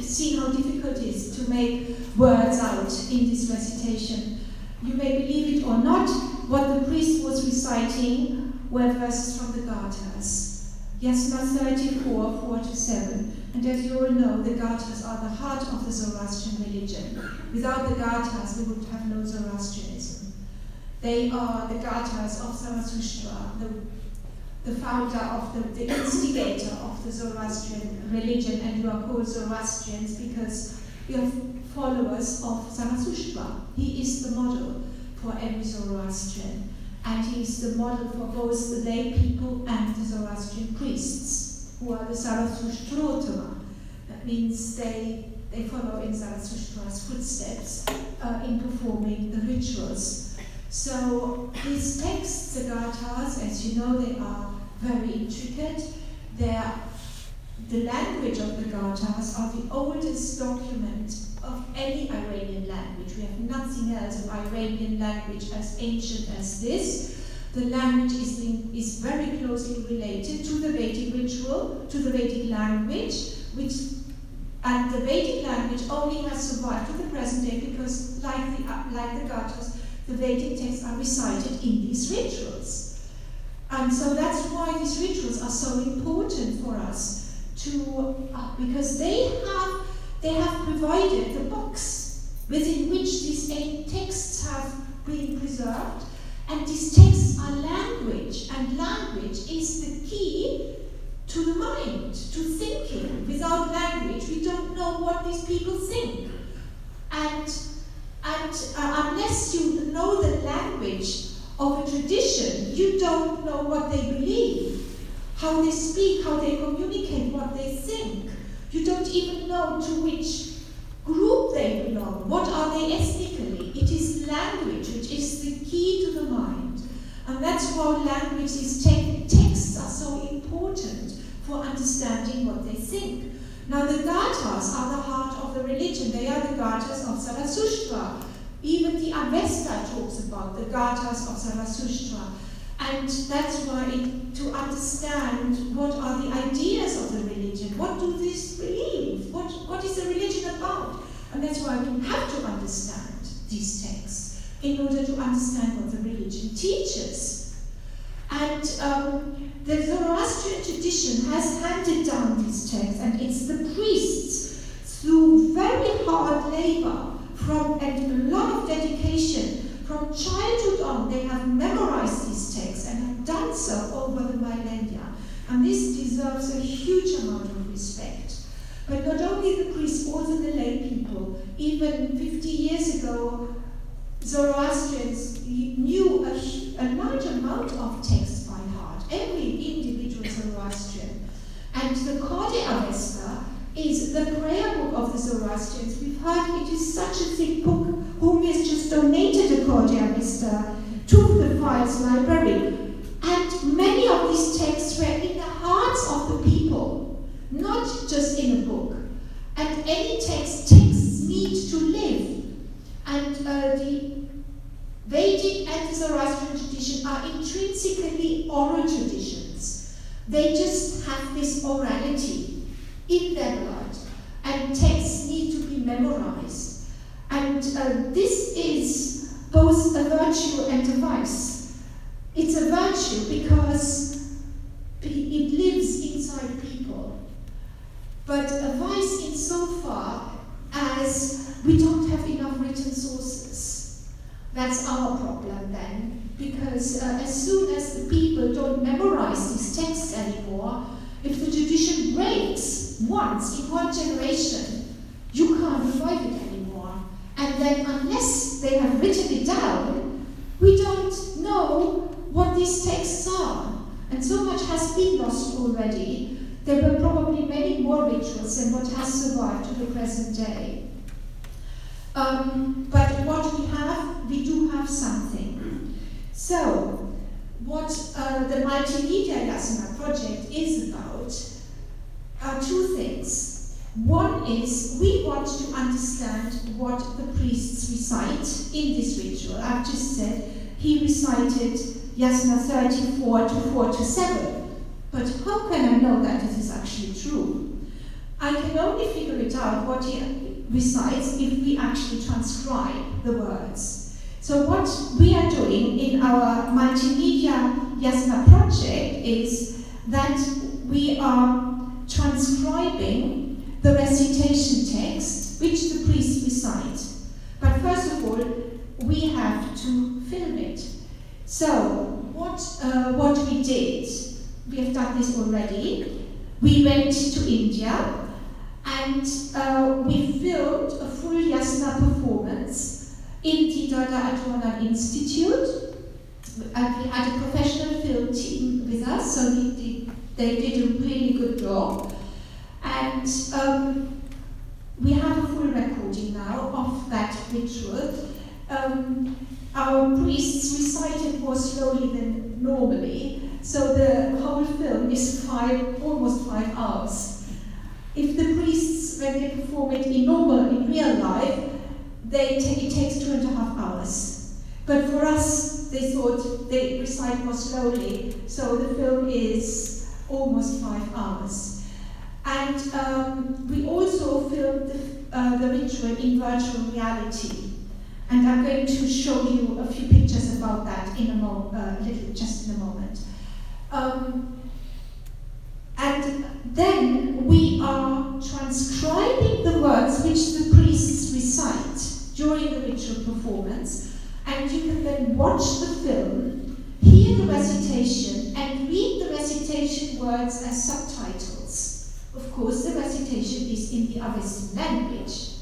Speaker 2: seen how difficult it is to make words out in this recitation. You may believe it or not, what the priest was reciting were verses from the Gathas. Yasna 34, 4-7. And as you all know, the Gathas are the heart of the Zoroastrian religion. Without the Gathas, we would have no Zoroastrianism. They are the Gathas of Zarathustra, the founder of the instigator of the Zoroastrian religion, and you are called Zoroastrians because you are followers of Zarathustra. He is the model for every Zoroastrian, and he is the model for both the lay people and the Zoroastrian priests, who are the Zarathustrotama. That means they follow in Zarathustra's footsteps in performing the rituals. So these texts, the Gathas, as you know, they are very intricate. The language of the Gathas are the oldest document of any Iranian language. We have nothing else of Iranian language as ancient as this. The language is very closely related to the Vedic ritual, to the Vedic language, and the Vedic language only has survived to the present day because, like the Gathas, the Vedic texts are recited in these rituals. And so that's why these rituals are so important for us because they have provided the box within which these ancient texts have been preserved. And these texts are language, and language is the key to the mind, to thinking. Without language, we don't know what these people think. And unless you know the language of a tradition, you don't know what they believe, how they speak, how they communicate, what they think. You don't even know to which group they belong, what are they ethnically. It is language which is the key to the mind. And that's why language, these texts are so important for understanding what they think. Now the Gathas are the heart of the religion. They are the Gathas of Zarathustra. Even the Avesta talks about the Gathas of Zarathustra. And that's why to understand what are the ideas of the religion, what do these believe, what is the religion about? And that's why we have to understand these texts in order to understand what the religion teaches. And the Zoroastrian tradition has handed down these texts, and it's the priests, through very hard labor and a lot of dedication, from childhood on, they have memorized these texts and have done so over the millennia. And this deserves a huge amount of respect. But not only the priests, also the lay people. Even 50 years ago, Zoroastrians knew a large amount of texts by heart, every individual Zoroastrian. And the Corde Avesta is the prayer book of the Zoroastrians. We've heard it is such a thick book. Whom has just donated a Corde Avesta to the Files Library. And many of these texts were in the hearts of the people, not just in a book. And any texts need to live. And the Vedic and the Zoroastrian tradition are intrinsically oral traditions. They just have this orality in their blood, and texts need to be memorized. And this is both a virtue and a vice. It's a virtue because it lives inside people, but a vice insofar as we don't have enough written sources. That's our problem then, because as soon as the people don't memorize these texts anymore, if the tradition breaks once in one generation, you can't revive it anymore. And then unless they have written it down, we don't know what these texts are. And so much has been lost already. There were probably many more rituals than what has survived to the present day. But what we do have something. So, what the Multimedia Yasna project is about are two things. One is we want to understand what the priests recite in this ritual. I've just said he recited Yasna 34 to 4 to 7. But how can I know that this is actually true? I can only figure it out what he recites if we actually transcribe the words. So what we are doing in our Multimedia Yasna project is that we are transcribing the recitation text, which the priests recite. But first of all, we have to film it. So, what we did, we have done this already. We went to India and we filmed a full Yasna performance in the Dada Adornan Institute. And we had a professional film team with us, so they did a really good job. And we have a full recording now of that ritual. Our priests recited more slowly than normally, so the whole film is almost 5 hours. If the priests, when they perform it in real life, it takes 2.5 hours. But for us, they thought they recite more slowly, so the film is almost 5 hours. And we also filmed the ritual in virtual reality. And I'm going to show you a few pictures about that in a just in a moment. And then we are transcribing the words which the priests recite during the ritual performance, and you can then watch the film, hear the recitation, and read the recitation words as subtitles. Of course, the recitation is in the Avestan language,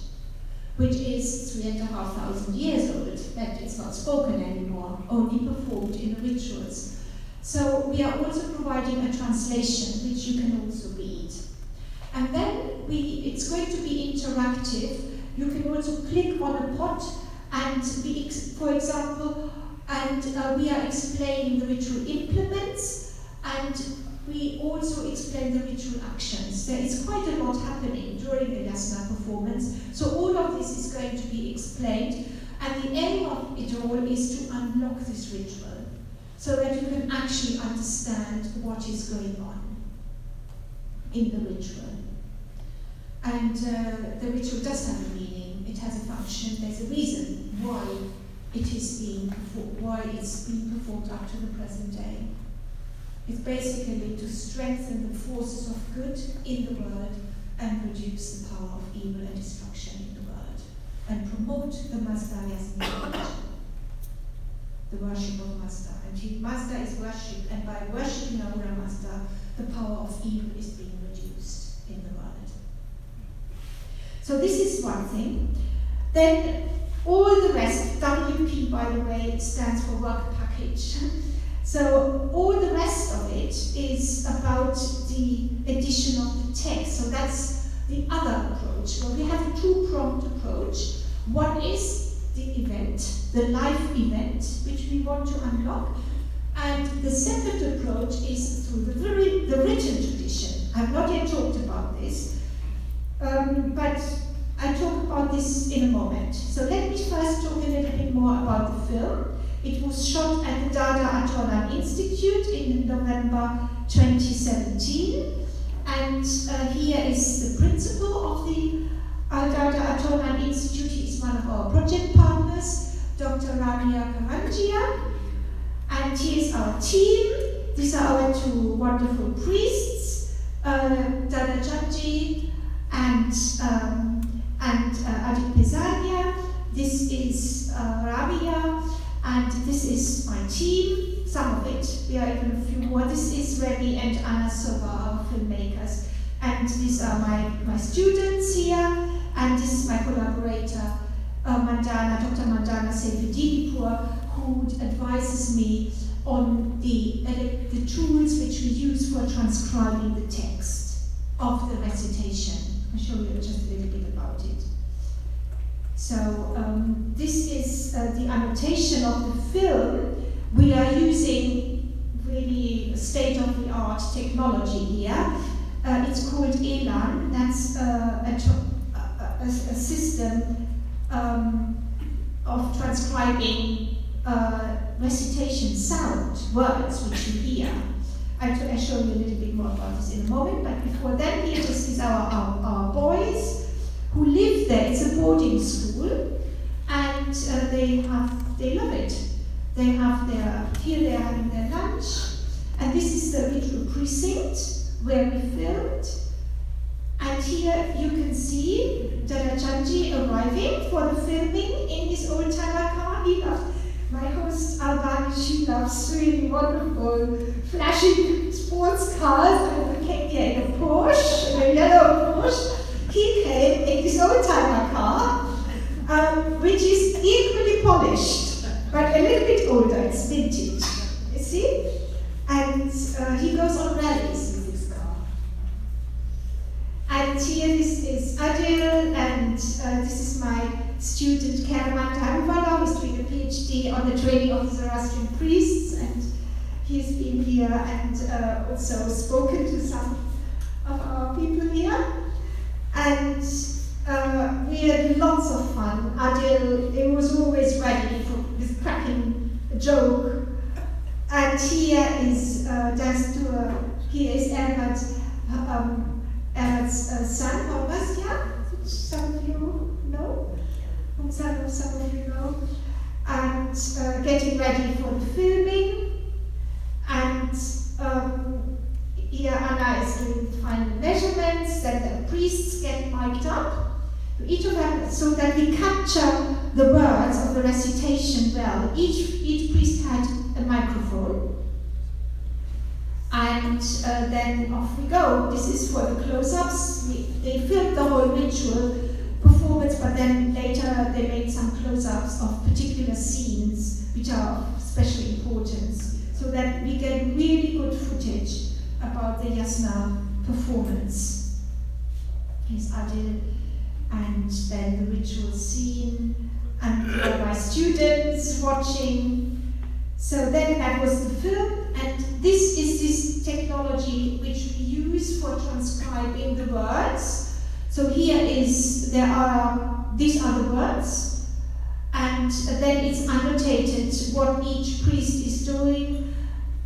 Speaker 2: which is 3,500 years old, but it's not spoken anymore, only performed in the rituals. So we are also providing a translation, which you can also read. And then it's going to be interactive. You can also click on a pot and, for example, we are explaining the ritual implements, and we also explain the ritual actions. There is quite a lot happening during the Yasna performance, so all of this is going to be explained, and the aim of it all is to unlock this ritual, so that you can actually understand what is going on in the ritual. And the ritual does have a meaning, it has a function, there's a reason why it is being performed, why it's being performed up to the present day. It's basically to strengthen the forces of good in the world and reduce the power of evil and destruction in the world, and promote the Mazda Yasna, the worship of Mazda. And Mazda is worshipped, and by worshipping Ahura Mazda, the power of evil is being reduced in the world. So this is one thing. Then all the rest, WP by the way, stands for work package. So all the rest of it is about the addition of the text. So that's the other approach. Well, we have a two-pronged approach. One is the event, the life event, which we want to unlock. And the second approach is through the written tradition. I've not yet talked about this, but I'll talk about this in a moment. So let me first talk a little bit more about the film. It was shot at the Dada Atolan Institute in November 2017. And here is the principal of the Dada Atolan Institute. He is one of our project partners, Dr. Ramya Karangia. And here's our team. These are our two wonderful priests, Dada Janji and Adik Pesania. This is Rabia, and this is my team, some of it. We are even a few more. This is Remy and Anna Soba, our filmmakers. And these are my students here, and this is my collaborator, Dr. Mandana Seyfedinipur, who advises me on the tools which we use for transcribing the text of the recitation. I'll show you just a little bit about it. So this is the annotation of the film. We are using really state-of-the-art technology here. It's called ELAN. That's a system of transcribing recitation sound, words which you hear. I'll show you a little bit more about this in a moment, but before then, here is our boys who live there. It's a boarding school, and they love it. They are having their lunch, and this is the ritual precinct where we filmed. And here you can see Dada Janji arriving for the filming in his old-timer car. He loves, my host Albani, she loves really wonderful, flashing sports cars. And we came here in a Porsche, in a yellow Porsche. He came in his old-timer car, which is equally polished, but a little bit older. It's vintage, you see? And he goes on rallies with his car. And here this is Adil, and this is my student Karaman Taruvala, who's doing a PhD on the training of the Zoroastrian priests, and he's been here and also spoken to some of our people here. And we had lots of fun. Adil was always ready with cracking a joke. And here is here is Erhard's son, Hormastia, which some of you know. some of you know, and getting ready for the filming. And here Anna is doing the final measurements, then the priests get mic'd up, each of them, so that we capture the words of the recitation well. Each priest had a microphone. And then off we go. This is for the close-ups. They filmed the whole ritual performance, but then later they made some close-ups of particular scenes which are of special importance, so that we get really good footage about the Yasna performance. Here's Adil, and then the ritual scene, and my students watching. So then that was the film, and this is this technology which we use for transcribing the words. So here these are the words, and then it's annotated what each priest is doing,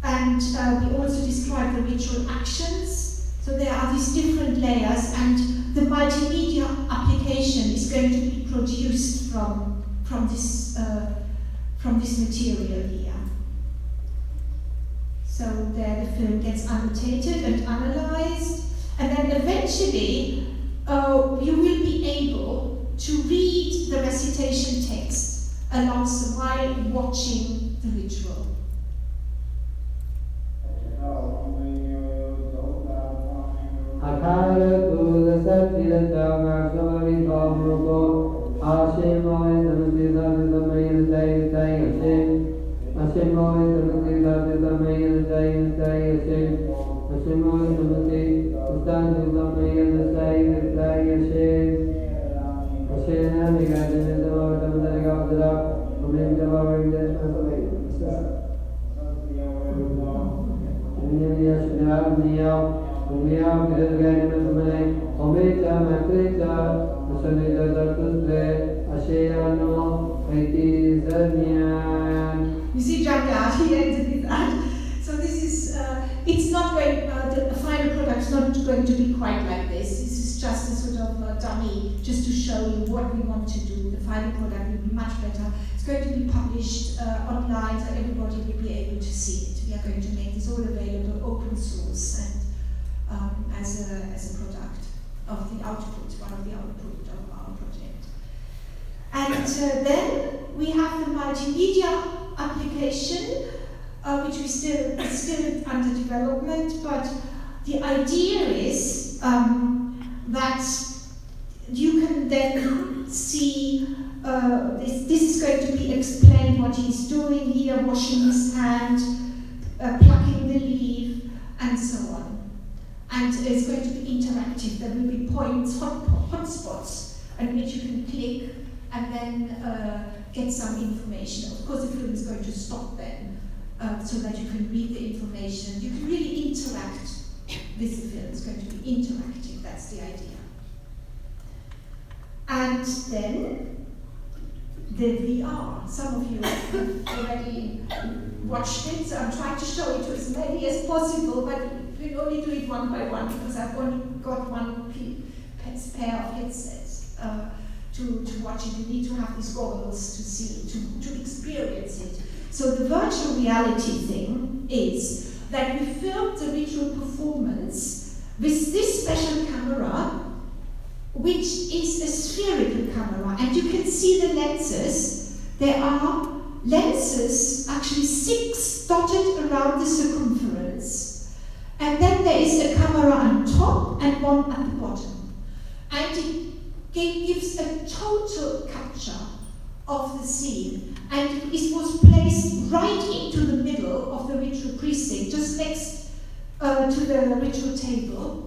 Speaker 2: and we also describe the ritual actions. So there are these different layers, and the multimedia application is going to be produced from this material here. So there the film gets annotated and analyzed, and then eventually you will be able to read the recitation text while watching the ritual. You see, Jamia, he ended with that. So this is, it's not going, the final product is not going to be quite like this. This is just a sort of dummy, just to show you what we want to do. The final product will be much better. It's going to be published online, so everybody will be able to see it. We are going to make this all available, open source, and as a product of the output, one of the output of our project. And then we have the multimedia application, which is still under development, but the idea is that you can then see this is going to be explained what he's doing here, washing his hand, plucking the leaf, and so on. And it's going to be interactive. There will be hotspots on which you can click and then get some information. Of course, the film is going to stop then, so that you can read the information. You can really interact with the film. It's going to be interactive. That's the idea. And then the VR. Some of you have already watched it, so I'm trying to show it to as many as possible, but we'll only do it one by one because I've only got one pair of headsets to watch it. You need to have these goggles to see, to experience it. So the virtual reality thing is that we filmed the ritual performance with this special camera, which is a spherical camera, and you can see the lenses. There are lenses, actually 6 dotted around the circumference, and then there is a camera on top and one at the bottom, and it gives a total capture of the scene, and it was placed right into the middle of the ritual precinct, just next to the ritual table.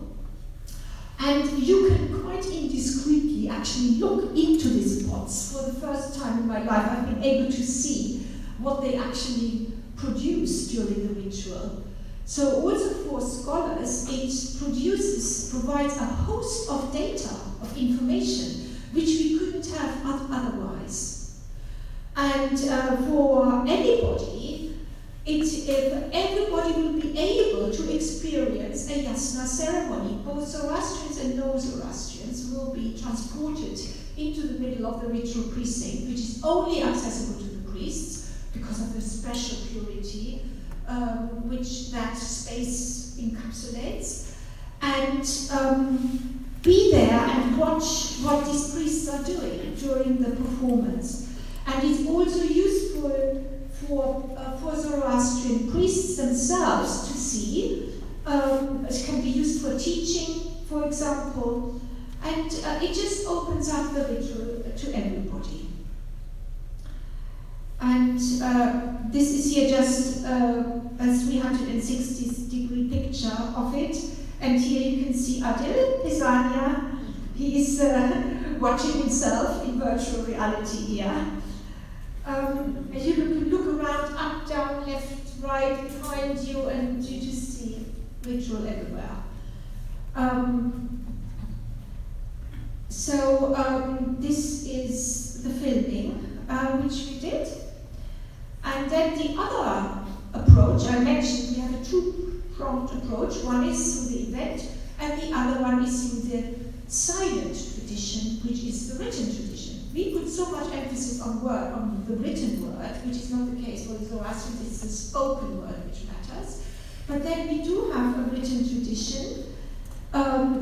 Speaker 2: And you can quite indiscreetly actually look into these pots. For the first time in my life, I've been able to see what they actually produce during the ritual. So also for scholars, it provides a host of data, of information, which we couldn't have otherwise. And for anybody, everybody will be able to experience a Yasna ceremony. Both Zoroastrians and no-Zoroastrians will be transported into the middle of the ritual precinct, which is only accessible to the priests because of the special purity which that space encapsulates, and be there and watch what these priests are doing during the performance. And it's also useful for Zoroastrian priests themselves to see. It can be used for teaching, for example, and it just opens up the ritual to everybody. And this is here just a 360-degree picture of it. And here you can see Adil Pisania. He is watching himself in virtual reality here. And you can look around, up, down, left, right, behind you, and you just see ritual everywhere. This is the filming which we did. And then the other approach, I mentioned we have a two-pronged approach. One is through the event, and the other one is through the silent tradition, which is the written tradition. We put so much emphasis on the written word, which is not the case for the Zoroastrians. It's the spoken word which matters. But then we do have a written tradition.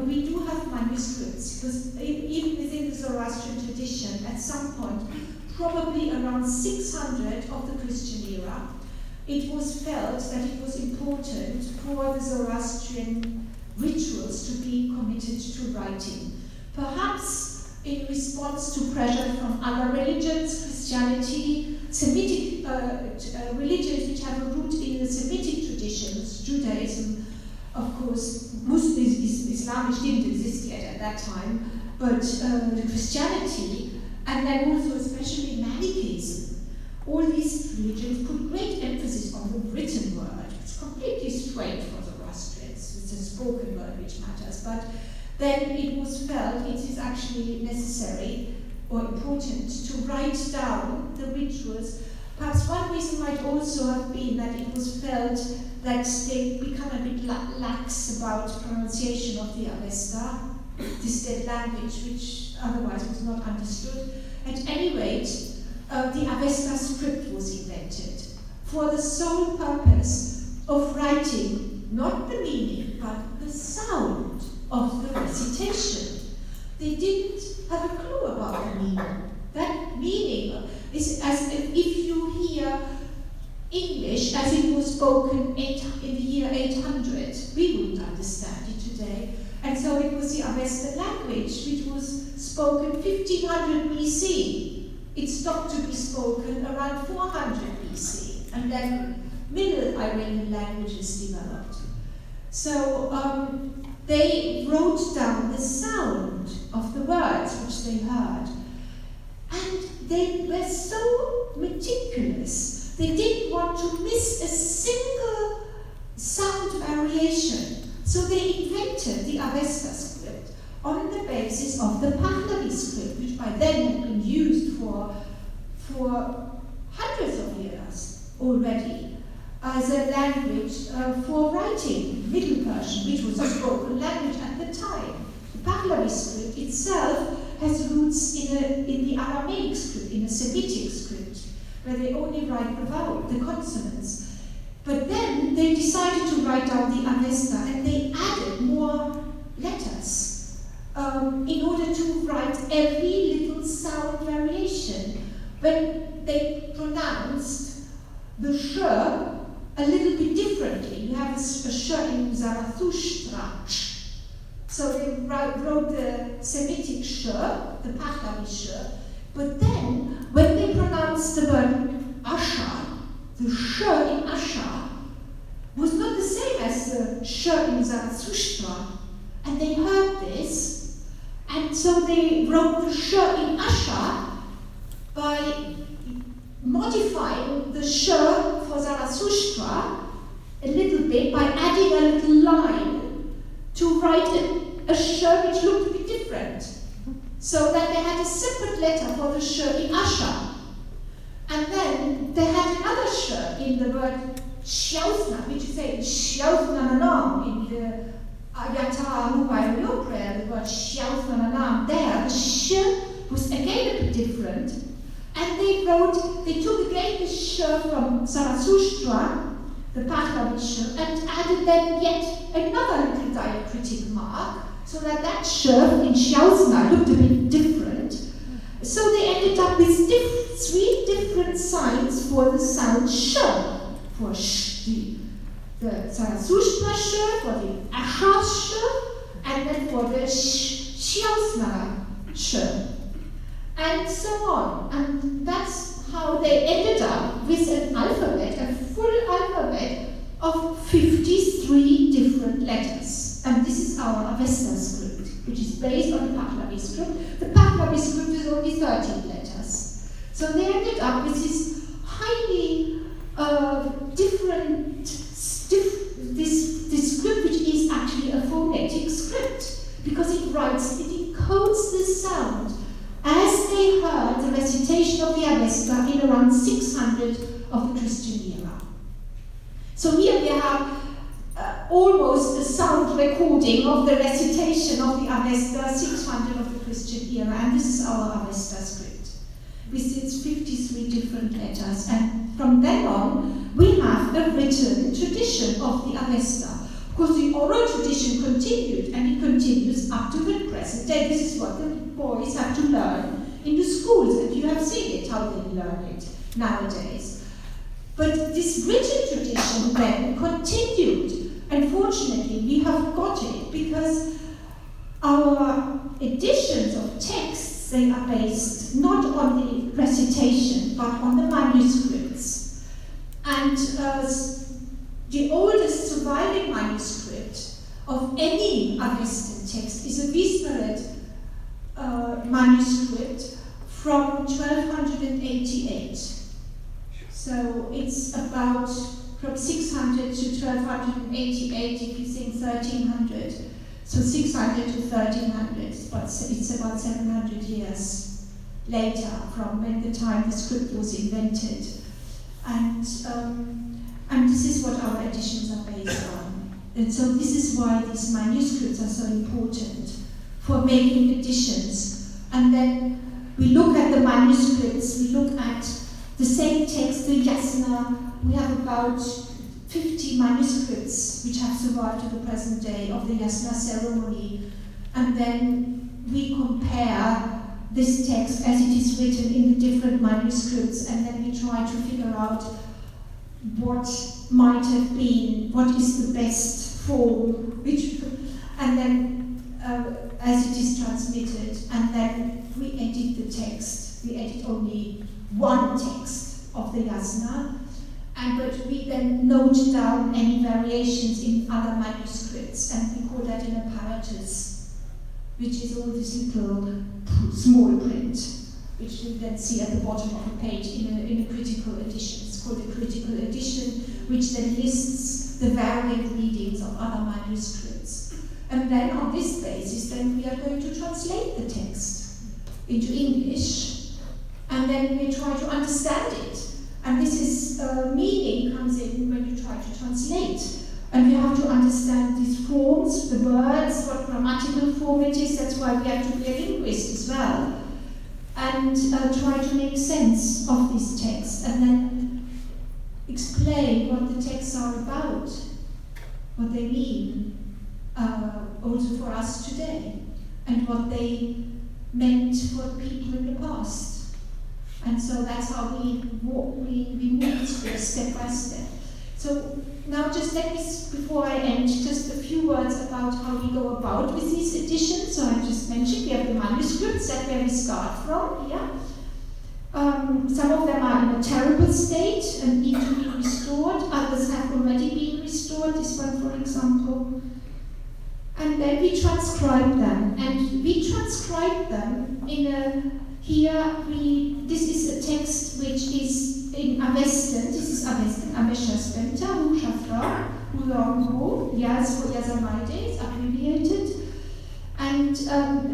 Speaker 2: We do have manuscripts, because even within the Zoroastrian tradition, at some point, probably around 600 of the Christian era, it was felt that it was important for the Zoroastrian rituals to be committed to writing. Perhaps in response to pressure from other religions, Christianity, Semitic religions which have a root in the Semitic traditions, Judaism, of course, Islam didn't exist yet at that time, but the Christianity, and then also especially Manichaeism. All these religions put great emphasis on the written word. It's completely straight for Zoroastrians. It's a spoken word which matters. But then it was felt it is actually necessary or important to write down the rituals. Perhaps one reason might also have been that it was felt that they become a bit lax about pronunciation of the Avesta, this dead language which otherwise was not understood. At any rate, the Avesta script was invented for the sole purpose of writing not the meaning but the sound of the recitation. They didn't have a clue about the meaning. That meaning is as if you hear English as it was spoken in the year 800, we wouldn't understand it today. And so it was the Avesta language which was spoken 1500 BC. It stopped to be spoken around 400 BC, and then Middle Iranian languages developed. So they wrote down the sound of the words which they heard, and they were so meticulous. They didn't want to miss a single sound variation, so they invented the Avesta script on the basis of the Pahlavi script, which by then had been used for hundreds of years already as a language for writing, Middle Persian, which was a spoken language at the time. The Pahlavi script itself has roots in the Aramaic script, in a Semitic script, where they only write the vowel, the consonants. But then they decided to write down the Avesta, and they added more letters in order to write every little sound variation. When they pronounced the sh a little bit differently, you have a sh in Zarathustra. So they wrote the Semitic sh, the Pahlavi sh, but then when they pronounced the word Asha, the sh in Asha was not the same as the sh in Zarathustra, and they heard this, and so they wrote the sh in Asha by modifying the sh for Zarathustra a little bit by adding a little line to write a sh which looked a bit different, so that they had a separate letter for the sh in Asha. And then they had another sh in the word Yasna, which is saying Yasna Nanam in the Ayata Hubayro prayer, the word Yasna Nanam. There, the sh was again a bit different. And they took again the sh from Zarathustra, the Pahlavi sh, and added then yet another little diacritic mark, so that sh in Yasna looked a bit different. So they ended up with 3 different signs for the sound sh, for sh, the Zarathustra sh, for the Ahas sh, and then for the Yasna sh, and so on. And that's how they ended up with an alphabet, a full alphabet of 53 different letters. And this is our Avesta script, which is based on the Pahlavi script. The Pahlavi script is only 13 letters. So they ended up with this highly different this script, which is actually a phonetic script, because it encodes the sound as they heard the recitation of the Avesta in around 600 of the Christian era. So here we have almost a sound recording of the recitation of the Avesta 600 of the Christian era, and this is our Avesta script with its 53 different letters. And from then on, we have a written tradition of the Avesta. Of course, the oral tradition continued, and it continues up to the present day. This is what the boys have to learn in the schools, and you have seen it, how they learn it nowadays. But this written tradition then continued. Unfortunately, we have got it because our editions of texts, they are based not on the recitation, but on the manuscripts. And the oldest surviving manuscript of any Avestan text is a Vispered manuscript from 1288. So it's about from 600 to 1288, if you think 1300. So 600 to 1300, but it's about 700 years later from when the time the script was invented. And this is what our editions are based on. And so this is why these manuscripts are so important for making editions. And then we look at the manuscripts, we look at the same text, the Yasna. We have about 50 manuscripts which have survived to the present day of the Yasna ceremony. And then we compare this text as it is written in the different manuscripts, and then we try to figure out what might have been, what is the best form, and then as it is transmitted, and then we edit the text. We edit only one text of the Yasna, but we then note down any variations in other manuscripts, and we call that an apparatus, which is all this little small print, which you then see at the bottom of a page in a critical edition. It's called a critical edition, which then lists the variant readings of other manuscripts. And then on this basis, then we are going to translate the text into English, and then we try to understand it. And this is meaning comes in when you try to translate. And you have to understand these forms, the words, what grammatical form it is. That's why we have to be a linguist as well. And try to make sense of these texts, and then explain what the texts are about, what they mean, also for us today, and what they meant for people in the past. And so that's how we move step by step. So now just let me, before I end, just a few words about how we go about with these editions. So I just mentioned we have the manuscripts, that's where we start from here. Some of them are in a terrible state and need to be restored. Others have already been restored, this one for example. And then we transcribe them. And we transcribe them in a, this is a text which is in Avestan. This is Avestan, Avesta, Hushafra, Ulongo, Yaz for Yazamaides, abbreviated. And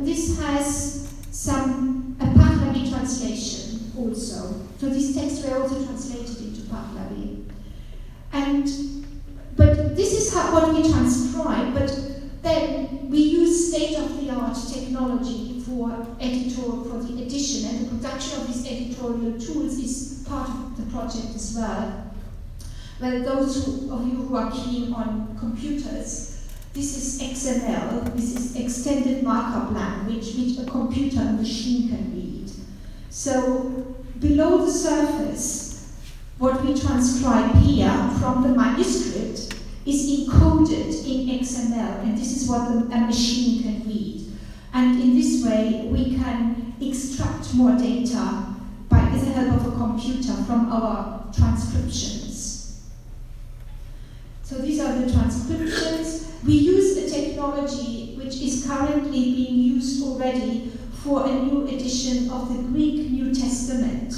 Speaker 2: this has a Pahlavi translation also. So these texts were also translated into Pahlavi. But this is what we transcribe, but then we use state-of-the-art technology for for the edition, and the production of these editorial tools is part of the project as well. Well, those of you who are keen on computers, this is XML, this is extended markup language, which a computer and machine can read. So below the surface, what we transcribe here from the manuscript is encoded in XML, and this is what a machine can read. And in this way, we can extract more data with the help of a computer from our transcriptions. So these are the transcriptions. We use a technology which is currently being used already for a new edition of the Greek New Testament.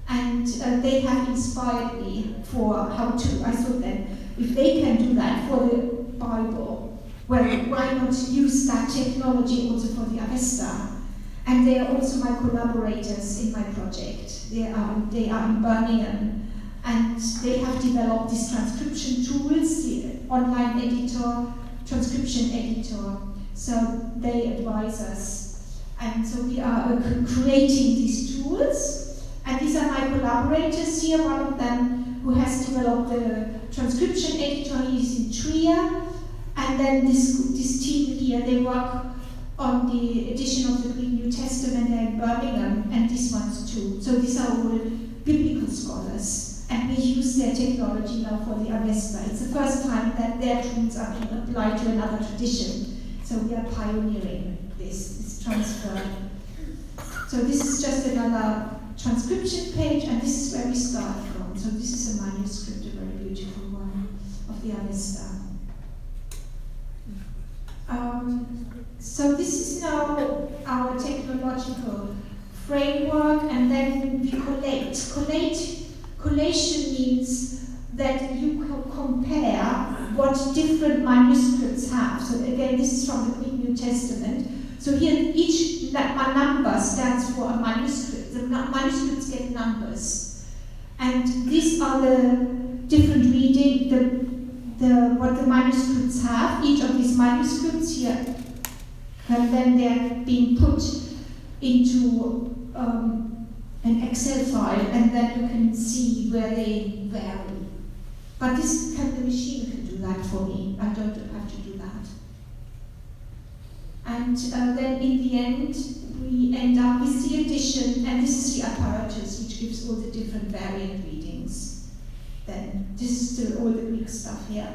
Speaker 2: And they have inspired me for how to, I thought then, if they can do that for the Bible, well, why not use that technology also for the Avesta? And they are also my collaborators in my project. They are in Birmingham, and they have developed these transcription tools, the online editor, transcription editor. So they advise us. And so we are creating these tools. And these are my collaborators here. One of them who has developed the transcription editor, he's in Trier. And then this team here, they work on the edition of the Greek New Testament in Birmingham, and these ones too. So these are all biblical scholars, and we use their technology now for the Avesta. It's the first time that their tools are being applied to another tradition. So we are pioneering this transfer. So this is just another transcription page, and this is where we start from. So this is a manuscript, a very beautiful one, of the Avesta. So this is now our technological framework, and then we collate. Collation means that you compare what different manuscripts have. So again, this is from the Greek New Testament. So here, each number stands for a manuscript. The manuscripts get numbers, and these are the different reading. What the manuscripts have. Each of these manuscripts here, and then they're being put into an Excel file, and then you can see where they vary. But the machine can do that for me. I don't have to do that. And then in the end, we end up with the edition, and this is the apparatus, which gives all the different variant readings. Then this is still all the Greek stuff here.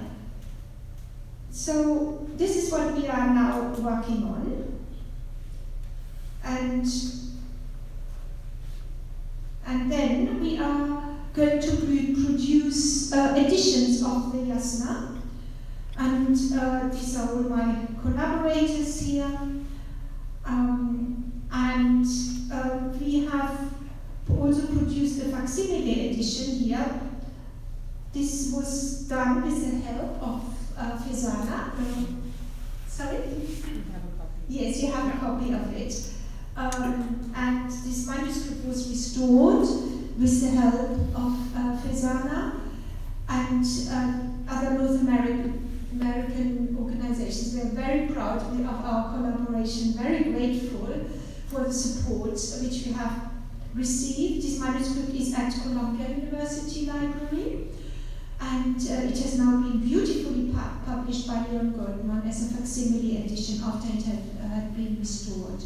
Speaker 2: So this is what we are now working on, and then we are going to produce editions of the Yasna, and these are all my collaborators here, and we have also produced a facsimile edition here. This was done with the help of Fesana. Sorry? Yes, you have a copy of it. And this manuscript was restored with the help of Fesana and other North American organizations. We are very proud of our collaboration, very grateful for the support which we have received. This manuscript is at Columbia University Library. And it has now been beautifully published by Leon Goldman as a facsimile edition after it had been restored.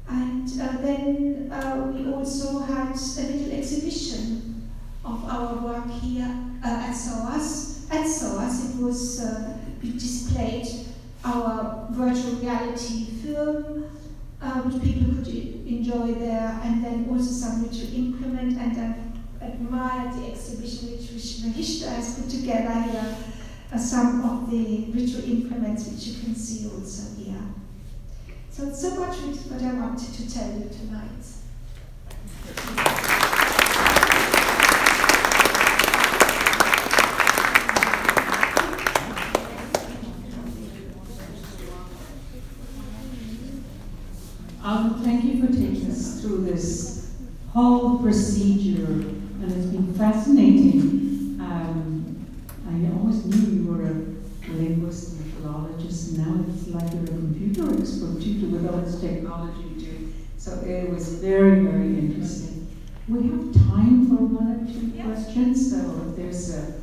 Speaker 2: And then we also had a little exhibition of our work here at SOAS. At SOAS it was, we displayed our virtual reality film, which people could enjoy there, and then also some virtual implement, and admired the exhibition which Mahishta has put together here, some of the ritual implements which you can see also here. So it's so much what I wanted to tell you tonight.
Speaker 1: Thank you for taking us through this whole procedure, and it's been fascinating. I almost knew you were a linguist and philologist, and now it's like you're a computer expert too, with all this technology too. So it was very, very interesting. We have time for one or two questions, so if there's a,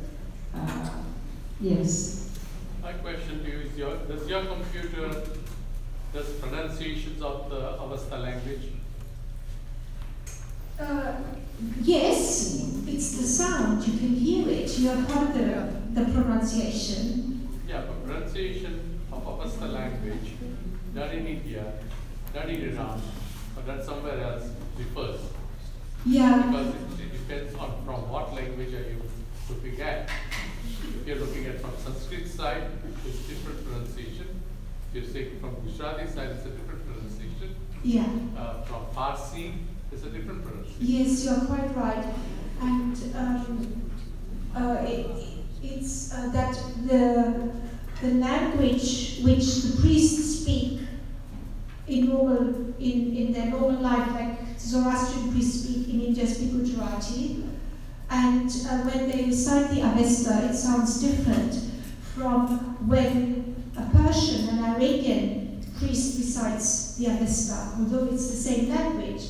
Speaker 1: yes.
Speaker 5: My question to you is, does your computer does pronunciations of the Avesta language?
Speaker 2: Yes, it's the sound, you can hear it, you have heard the pronunciation.
Speaker 5: Yeah, but pronunciation of Avesta language, not in India, not in Iran, but that somewhere else differs.
Speaker 2: Yeah.
Speaker 5: Because it depends on from what language are you looking at. If you're looking at from Sanskrit side, it's different pronunciation. If you're saying from Gujarati side, it's a different pronunciation.
Speaker 2: Yeah.
Speaker 5: From Farsi, it's a different pronunciation.
Speaker 2: Yes, you're quite right. And it's that the language which the priests speak in their normal life, like Zoroastrian priests speak in India, speak Gujarati, and when they recite the Avesta, it sounds different from when a Persian, an Arabian priest recites the Avesta, although it's the same language.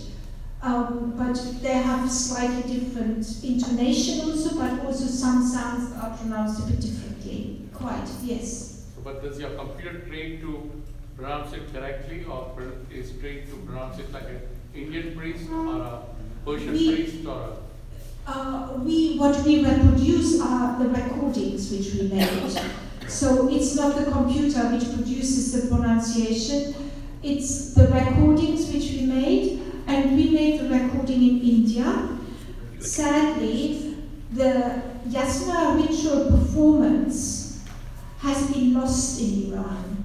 Speaker 2: But they have slightly different intonation also, but also some sounds are pronounced a bit differently. Quite, yes.
Speaker 5: But does your computer train to pronounce it correctly, or is trained to pronounce it like an Indian priest or a Persian priest or
Speaker 2: what we reproduce are the recordings which we made. So it's not the computer which produces the pronunciation, it's the recordings which we made, and we made the recording in India. Sadly, the Yasna ritual performance has been lost in Iran.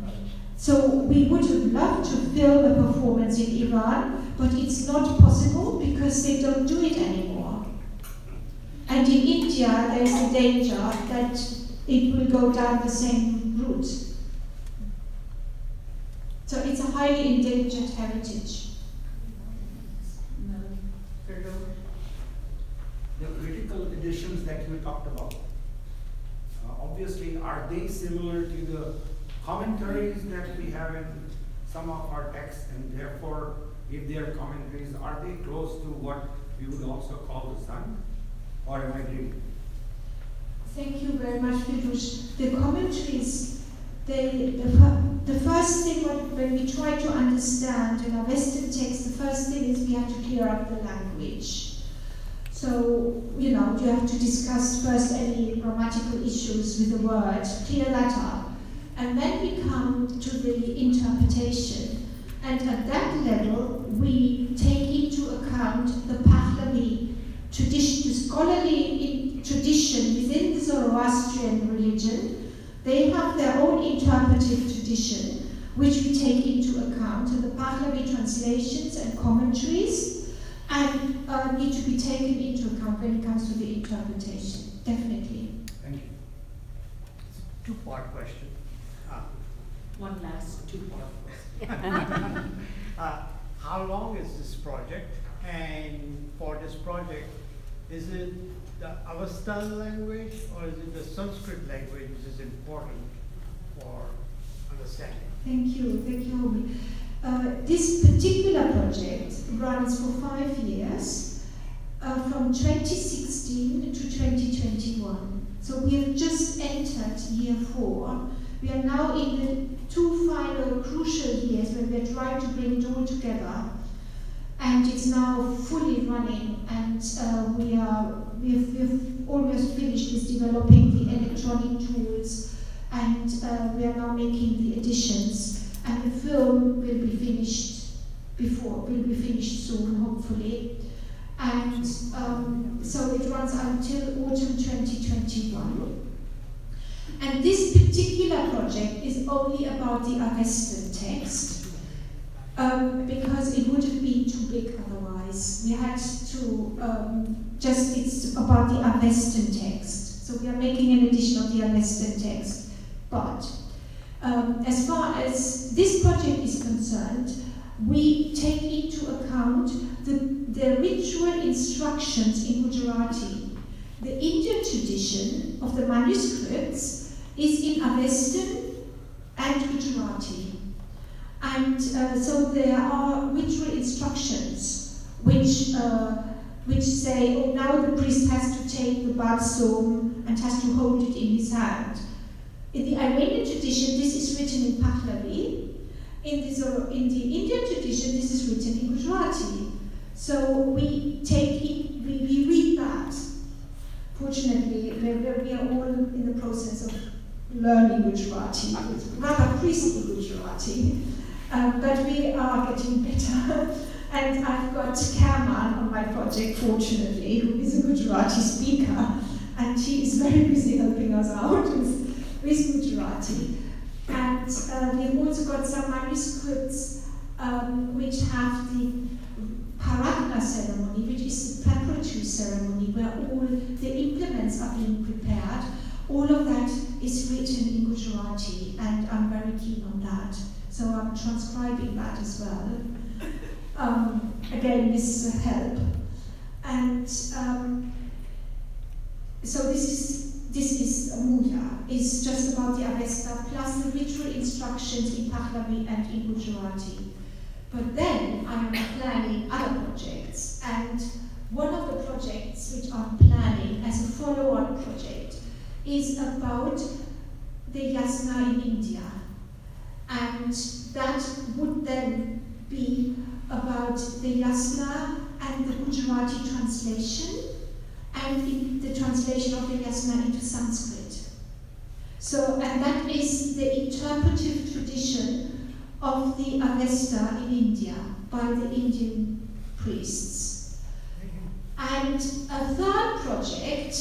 Speaker 2: So we would have loved to film a performance in Iran, but it's not possible because they don't do it anymore. And in India, there's a danger that it will go down the same route. So it's a highly endangered heritage.
Speaker 6: The critical editions that you talked about, obviously, are they similar to the commentaries that we have in some of our texts, and therefore, if they are commentaries, are they close to what we would also call the sun? Or am I dreaming?
Speaker 2: Thank you very much, Fidush. The commentaries, the first thing when we try to understand in a Western text, the first thing is we have to clear up the language. So, you have to discuss first any grammatical issues with the word, clear that up. And then we come to the interpretation. And at that level, we take into account the Pahlavi tradition, the scholarly tradition within the Zoroastrian religion. They have their own interpretive tradition, which we take into account, and the Pahlavi translations and commentaries and need to be taken into account when it comes to the interpretation, definitely.
Speaker 6: Thank you.
Speaker 3: Two-part question.
Speaker 1: One last two-part question.
Speaker 3: How long is this project? And for this project, is it the Avesta language or is it the Sanskrit language which is important for understanding?
Speaker 2: Thank you, Homi. This particular project runs for 5 years, from 2016 to 2021. So we have just entered year 4. We are now in the 2 final crucial years where we are trying to bring it all together. And it's now fully running, and we've almost finished with developing the electronic tools, and we are now making the additions. And the film will be finished soon, hopefully. And so it runs until autumn 2021. And this particular project is only about the Avestan text, because it would have been too big otherwise. We had to it's about the Avestan text. So we are making an edition of the Avestan text. But as far as this project is concerned, we take into account the ritual instructions in Gujarati. The Indian tradition of the manuscripts is in Avestan and Gujarati. And so there are ritual instructions which say, oh, now the priest has to take the balsam and has to hold it in his hand. In the Iranian tradition, this is written in Pahlavi. In the Indian tradition, this is written in Gujarati. So we read that. Fortunately, we are all in the process of learning Gujarati, rather priestly Gujarati, but we are getting better. And I've got Kerman on my project, fortunately, who is a Gujarati speaker, and she is very busy helping us out with Gujarati. And we've also got some manuscripts which have the Paratna ceremony, which is the preparatory ceremony where all the implements are being prepared. All of that is written in Gujarati, and I'm very keen on that. So I'm transcribing that as well. Again, with help. And so this is Muya. It's just about the Avesta plus the ritual instructions in Pahlavi and in Gujarati. But then I am planning other projects, and one of the projects which I'm planning as a follow-on project is about the Yasna in India. And that would then be about the Yasna and the Gujarati translation, and in the translation of the Yasna into Sanskrit. So, and that is the interpretive tradition of the Avesta in India by the Indian priests. And a third project,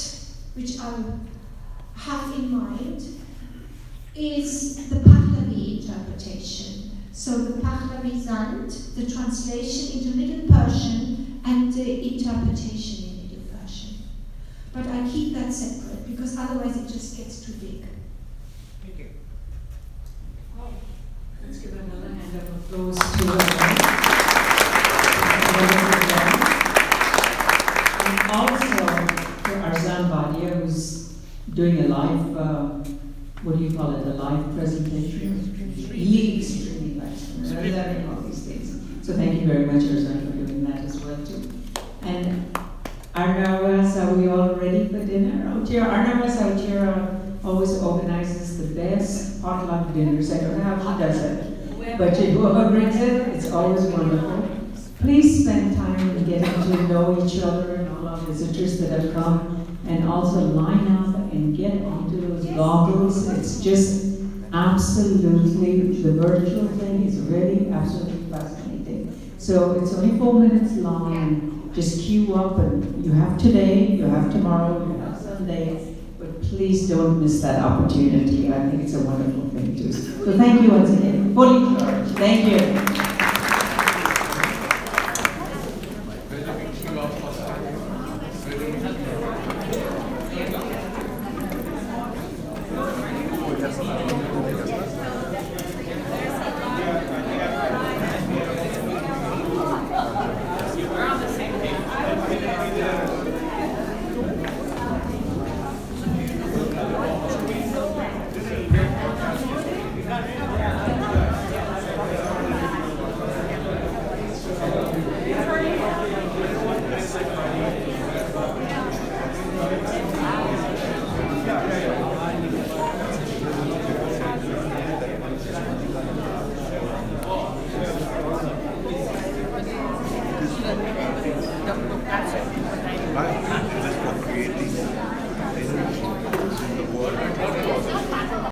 Speaker 2: which I have in mind, is the Pahlavi interpretation. So the Pahlavi Zand, the translation into Middle Persian, and the interpretation in Middle Persian. But I keep that separate because otherwise it just gets too big.
Speaker 6: Thank you.
Speaker 1: Let's give another hand of applause to and also to Arzan Badia, who's doing a live, what do you call it, a live presentation? Really extremely nice. Learning all these things. So thank you very much, Arzan, for doing that as well too. And Arnava, are we all ready for dinner? Arnava Sautira always organizes the best potluck dinners. I don't know how she does it, but whoever brings it, it's always wonderful. Please spend time in getting to know each other and all our visitors that have come, and also line up and get onto those goggles. It's just absolutely, the virtual thing is really absolutely fascinating. So it's only 4 minutes long, and just queue up, and you have today, you have tomorrow, you have Sunday, but please don't miss that opportunity. I think it's a wonderful thing too. So thank you once again. Fully charged. Thank you.